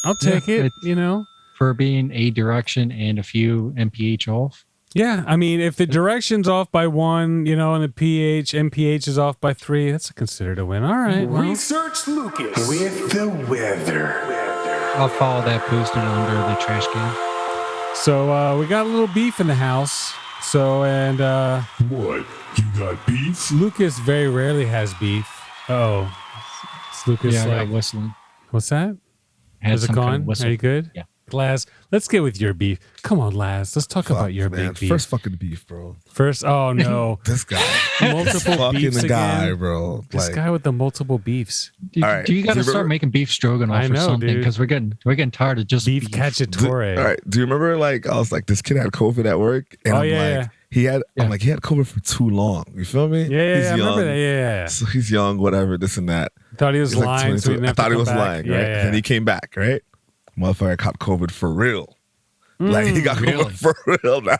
I'll take it. it's- You know. For being a direction and a few mph off. Yeah, I mean, if the direction's off by 1, you know, and the MPH is off by 3, that's considered a win. All right. Well, Research Lucas with the weather. I'll follow that posted under the trash can. so we got a little beef in the house. So, and What? You got beef? Lucas very rarely has beef. Oh, it's Lucas. Yeah, I got like, whistling. what's that? Had Is it some kind of gone? whistle. Are you good? Yeah. Laz, let's get with your beef. Come on, Laz. Let's talk about your man. big beef. First fucking beef, bro. First, oh no. This guy. Multiple fucking beefs guy, again. bro. This Like, guy with the multiple beefs. Do, All right. do you got Do to you start remember- making beef stroganoff I or know, something? dude. Because we're getting tired of just Beef all cacciatore. right. Do you remember, like, I was like, this kid had COVID at work? And Oh, I'm yeah, like, yeah. he had COVID for too long. You feel me? Yeah, He's I young. remember that. Yeah. So he's young, whatever, this and that. Thought he was He's like lying. So 22. he didn't I have to thought he come was back. lying, Yeah, right? yeah. Then he came back, right? Motherfucker caught COVID for real. Like, he got COVID really? for real now.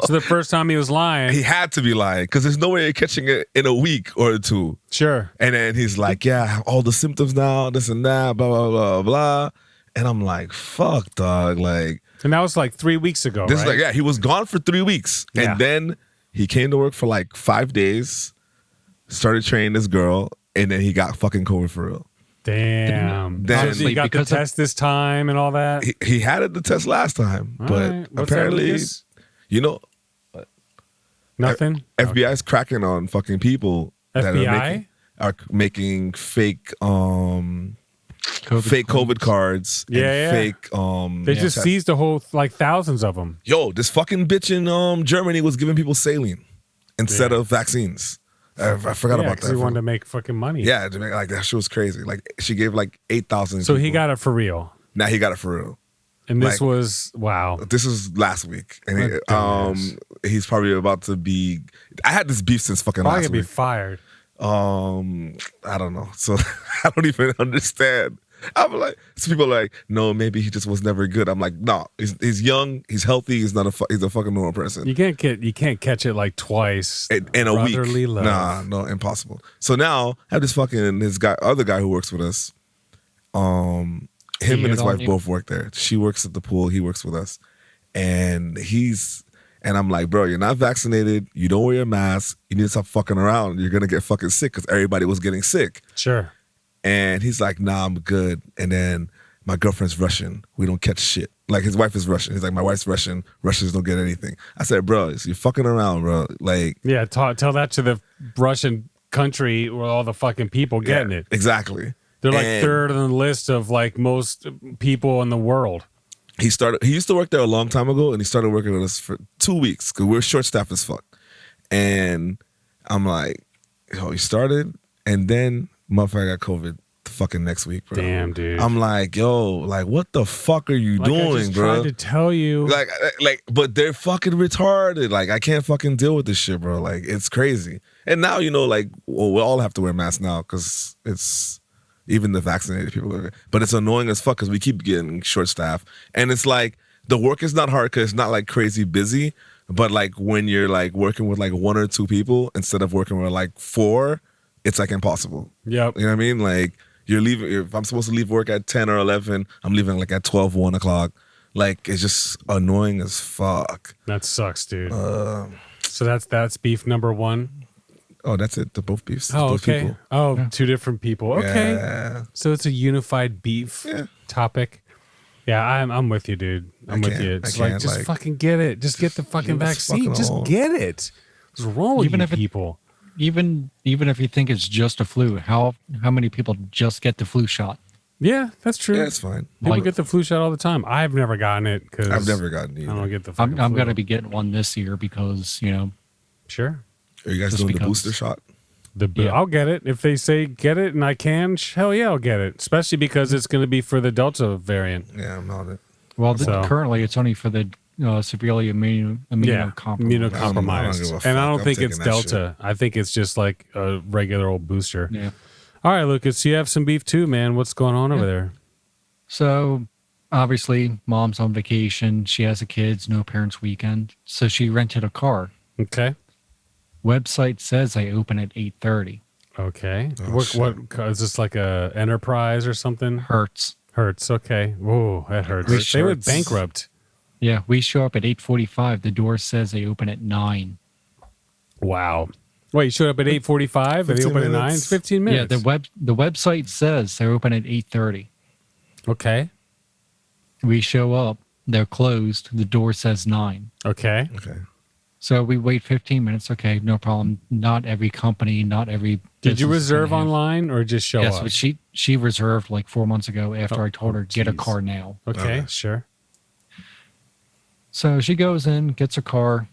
So the first time he was lying. He had to be lying because there's no way you're catching it in a week or two. Sure. And then he's like, yeah, I have all the symptoms now, this and that, blah, blah, blah, blah. And I'm like, fuck, dog. Like, And that was like 3 weeks ago, this right? is like, yeah, he was gone for 3 weeks. Yeah. And then he came to work for like 5 days, started training this girl, and then he got fucking COVID for real. Damn. Then- So you got the Because of- test this time and all that? He had it the test last time, All but right. What's that, apparently, Lucas? you know, Nothing? FBI's cracking on fucking people FBI? are making fake fake COVID cards Yeah, and yeah. fake They just tests. seized a whole, like thousands of them. Yo, this fucking bitch in Germany was giving people saline instead of vaccines. I forgot Yeah, about because that. he wanted to make fucking money. Yeah, like that shit was crazy. Like she gave like 8,000. So he people. got it for real. Now he got it for real. And this Like- was, wow. This was last week, and What a dumbass. he's probably about to be. I had this beef since fucking Probably last gonna be week. fired. I don't know. So I don't even understand. I'm like, some people are like, no, maybe he just was never good. I'm like, no, he's young, he's healthy, he's not he's a fucking normal person. You can't catch it like twice. In a week, Brotherly love. nah, no, impossible. So now I have this fucking other guy who works with us. Him and his wife both work there. She works at the pool. He works with us, and I'm like, bro, you're not vaccinated. You don't wear a mask. You need to stop fucking around. You're gonna get fucking sick because everybody was getting sick. Sure. And he's like, nah, I'm good. And then my girlfriend's Russian. We don't catch shit. Like his wife is Russian. He's like, my wife's Russian. Russians don't get anything. I said, bro, you're fucking around, bro. Like, Yeah, tell that to the Russian country where all the fucking people getting yeah, it. Exactly. They're like And third on the list of like most people in the world. He used to work there a long time ago, and he started working with us for 2 weeks because we're short staffed as fuck. And I'm like, yo, he started, and then motherfucker got COVID the fucking next week, bro. Damn, dude. I'm like, yo, like, what the fuck are you Like I doing, just bro? tried to tell you. Like, but they're fucking retarded. Like, I can't fucking deal with this shit, bro. Like, it's crazy. And now, you know, like, well, we all have to wear masks now because it's even the vaccinated people. But it's annoying as fuck because we keep getting short staff. And it's like, the work is not hard because it's not like crazy busy. But like when you're like working with like 1 or 2 people instead of working with like 4, it's like impossible. Yep. You know what I mean? Like, You're leaving. If I'm supposed to leave work at 10 or 11, I'm leaving like at 12, 1 o'clock. Like, it's just annoying as fuck. That sucks, dude. So that's beef number one. Oh, that's it. The both beefs. Oh, both okay. people. Oh, two different people. Okay. Yeah. So it's a unified beef topic. Yeah, I'm with you, dude. I'm with you. It's like, just fucking get it. Just get the fucking vaccine. Just get it. What's wrong with you people? Even if you think it's just a flu, how many people just get the flu shot? Yeah, that's true. Yeah, it's fine. People get the flu shot all the time. I've never gotten it because I've never gotten it. I don't get the I'm flu. going to be getting one this year because, Sure. Are you guys Just doing the because- booster shot? I'll get it. If they say get it and I can, hell yeah, I'll get it. Especially because it's going to be for the Delta variant. Yeah, I'm on it. Well, So- currently it's only for the severely immunocompromised. Immunocompromised. And I don't think it's Delta. I think it's just like a regular old booster. Yeah. All right, Lucas, you have some beef too, man. What's going on over there? So obviously, mom's on vacation. She has the kids. No parents' weekend. So she rented a car. Okay. Website says they open at 8:30. Okay. Oh, what is this, like a Enterprise or something? Hertz. Okay. Whoa, that hurts. Which They went hurts? bankrupt. Yeah, we show up at 8:45. The door says they open at 9. Wow. Wait, you showed up at 8:45 and they 15 open at 9? minutes. 15 minutes. Yeah, the website says they're open at 8:30. Okay. We show up, they're closed. The door says 9. Okay. Okay. So we wait 15 minutes. Okay, no problem. Not every company, not every. Did you business is gonna reserve have- online or just show Yes, up? but she reserved like 4 months ago after I told her get a jeez. car now. Okay, Okay. sure. So she goes in, gets a car.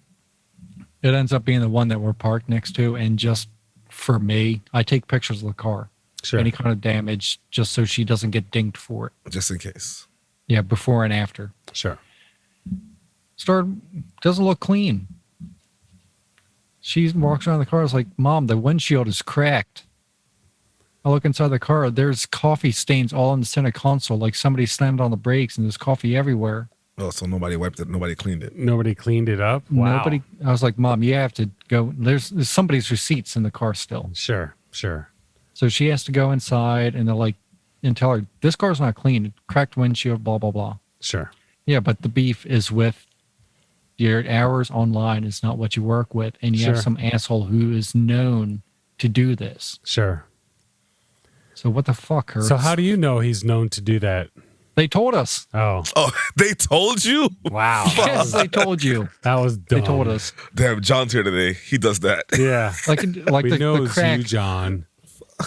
It ends up being the one that we're parked next to, and just for me, I take pictures of the car. Sure. Any kind of damage, just so she doesn't get dinged for it. Just in case. Yeah, before and after. Sure. Doesn't look clean. She walks around the car. I was like, Mom, the windshield is cracked. I look inside the car. There's coffee stains all in the center console. Like somebody slammed on the brakes and there's coffee everywhere. Oh, so nobody wiped it. Nobody cleaned it. Nobody cleaned it up? Wow. Nobody. I was like, Mom, you have to go. There's somebody's receipts in the car still. Sure. So she has to go inside and tell her, this car's not clean. Cracked windshield, blah, blah, blah. Sure. Yeah, but the beef is with your hours online is not what you work with. And you have Sure. some asshole who is known to do this. Sure. So what the fuck, Hertz? So how do you know he's known to do that? They told us. Oh, Oh, they told you? wow. Yes, they told you. That was dumb. They told us. Damn, John's here today. He does that. Yeah. Like We know the it's crack. you, John.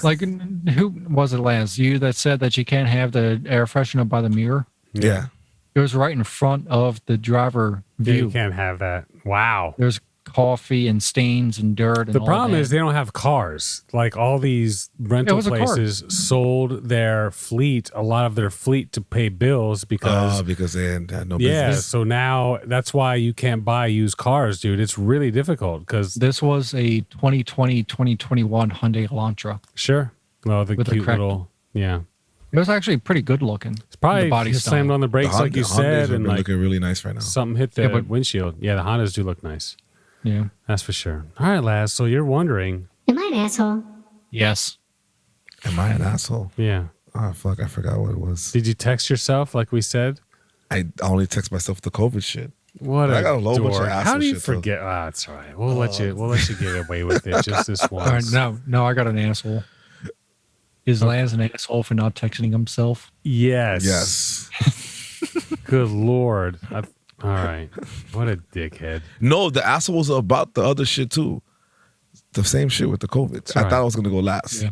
Like who was it last? You that said that you can't have the air freshener by the mirror? Yeah. It was right in front of the driver Yeah, view. you can't have that. Wow. There's coffee and stains and dirt. And The all problem that. is they don't have cars. Like all these rental was a car. places sold their fleet, a lot of their fleet to pay bills because Because they had no yeah, business. so now that's why you can't buy used cars, dude. It's really difficult because This was a 2020-2021 Hyundai Elantra. sure. Well, the With a cute cracked- little yeah. It was actually pretty good looking. It's probably the body slammed style. on the brakes The like you Hondas said, have and been like looking really nice right now. something hit the Yeah, but- windshield. Yeah, the Hondas do look nice. Yeah. That's for sure. All right, Laz. So you're wondering, Am I an asshole? Yes. Am I an asshole? yeah. Oh, fuck. I forgot what it was. Did you text yourself like we said? I only text myself the COVID shit. What I a got a whole bunch of dork. How asshole do you shit, too. forget? Ah, it's all right. We'll let you get away with it just this All right, once. no, I got an asshole. Is Lance an asshole for not texting himself? Yes. Yes. Good Lord. All right. What a dickhead. No, the asshole was about the other shit too. The same shit with the COVID. I all thought right. I was gonna go last. Yeah.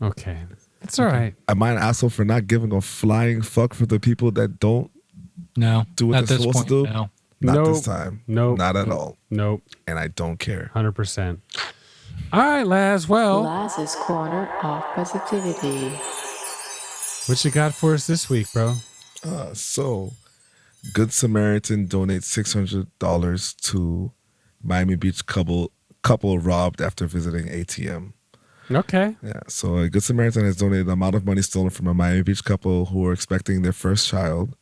Okay. It's all right. Am I an asshole for not giving a flying fuck for the people that don't No. do what at they're this supposed point, to do? no. Not Nope. this time. Nope. Not at all. Nope. And I don't care. 100%. All right, Laz. Well, Laz's Corner of Positivity. what you got for us this week, bro? So, Good Samaritan donates $600 to Miami Beach couple robbed after visiting ATM. Okay. Yeah, so a Good Samaritan has donated the amount of money stolen from a Miami Beach couple who were expecting their first child.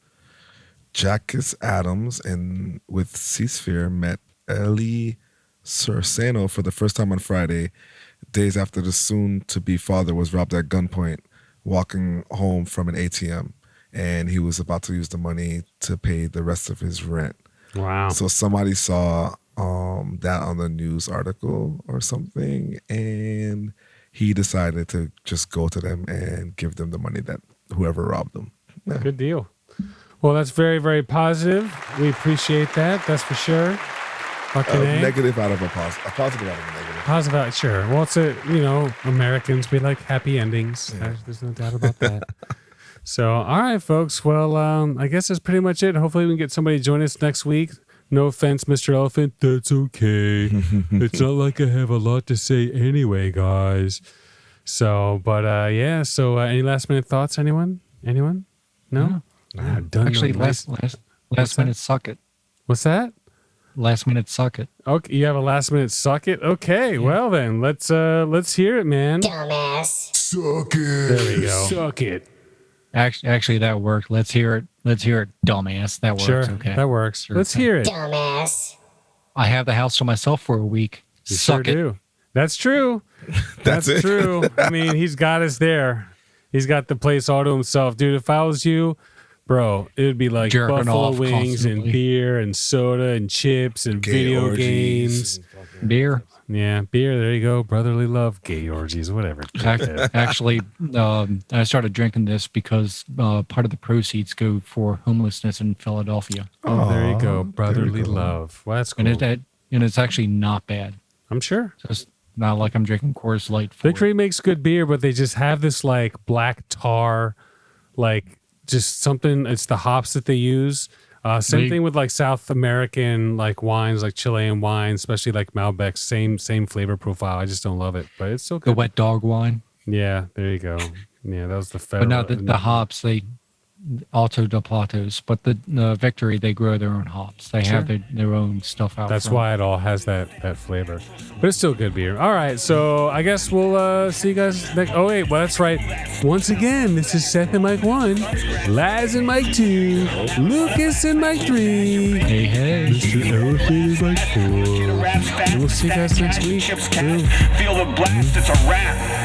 Jackus Adams and with C-Sphere met Ellie Cerceno for the first time on Friday, days after the soon-to-be father was robbed at gunpoint walking home from an ATM, and he was about to use the money to pay the rest of his rent. Wow. So somebody saw that on the news article or something, and he decided to just go to them and give them the money that whoever robbed them. Yeah. Good deal. Well, that's very, very positive. We appreciate that. That's for sure. Negative out of a positive out of a negative. Positive out, sure. Well, it's Americans, we like happy endings. Yeah. There's no doubt about that. So, all right, folks. Well, I guess that's pretty much it. Hopefully we can get somebody to join us next week. No offense, Mr. Elephant. That's okay. It's not like I have a lot to say anyway, guys. So, but yeah. So, any last minute thoughts? Anyone? No? Done. Actually, last minute suck it. What's that? Last minute suck it. Okay, you have a last minute suck it. Okay, well then let's hear it, man. Dumbass. Suck it. There we go. Suck it. Actually, that worked. Let's hear it, dumbass. That works. Sure, Okay. that works. Sure. Let's hear it. Dumbass. I have the house to myself for a week. You Suck sure it. do. That's true. That's it. true. I mean, he's got us there. He's got the place all to himself, dude. If I was you, bro, it would be like Jerking buffalo off wings and constantly. beer and soda and chips and Gay video orgies. games. Beer. Yeah, beer. There you go. Brotherly love, gay orgies, whatever. Actually, I started drinking this because part of the proceeds go for homelessness in Philadelphia, Oh, there you Aw, go. there Brotherly you go. love. Well, that's cool. and it's actually not bad. I'm sure. Just not like I'm drinking Coors Light. For it. Victory makes good beer, but they just have this like black tar, like just something. It's the hops that they use. Same thing with like South American like wines, like Chilean wines, especially like Malbec. Same flavor profile. I just don't love it, but it's still The good. wet dog wine. Yeah, there you go. Yeah, that was the But federal. now the hops, they Alto de Platos, but the Victory, they grow their own hops. They have their own stuff out. That's front. why it all has that flavor. But it's still good beer. All right, so I guess we'll see you guys next. Oh wait, well that's right. Once again, this is Seth and Mike 1, Laz and Mike 2, Lucas and Mike 3. Hey. Mr. Elephant is Mike 4. And we'll see you guys next week. Feel the blast, it's a wrap.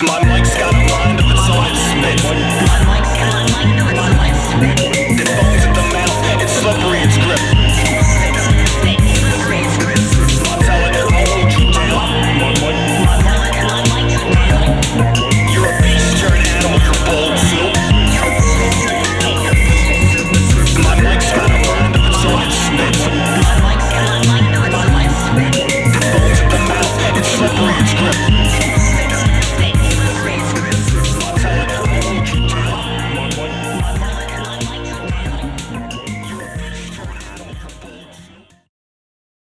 My mic's got a mind of its own, it spits. My mic's got a mind of its own, it spits.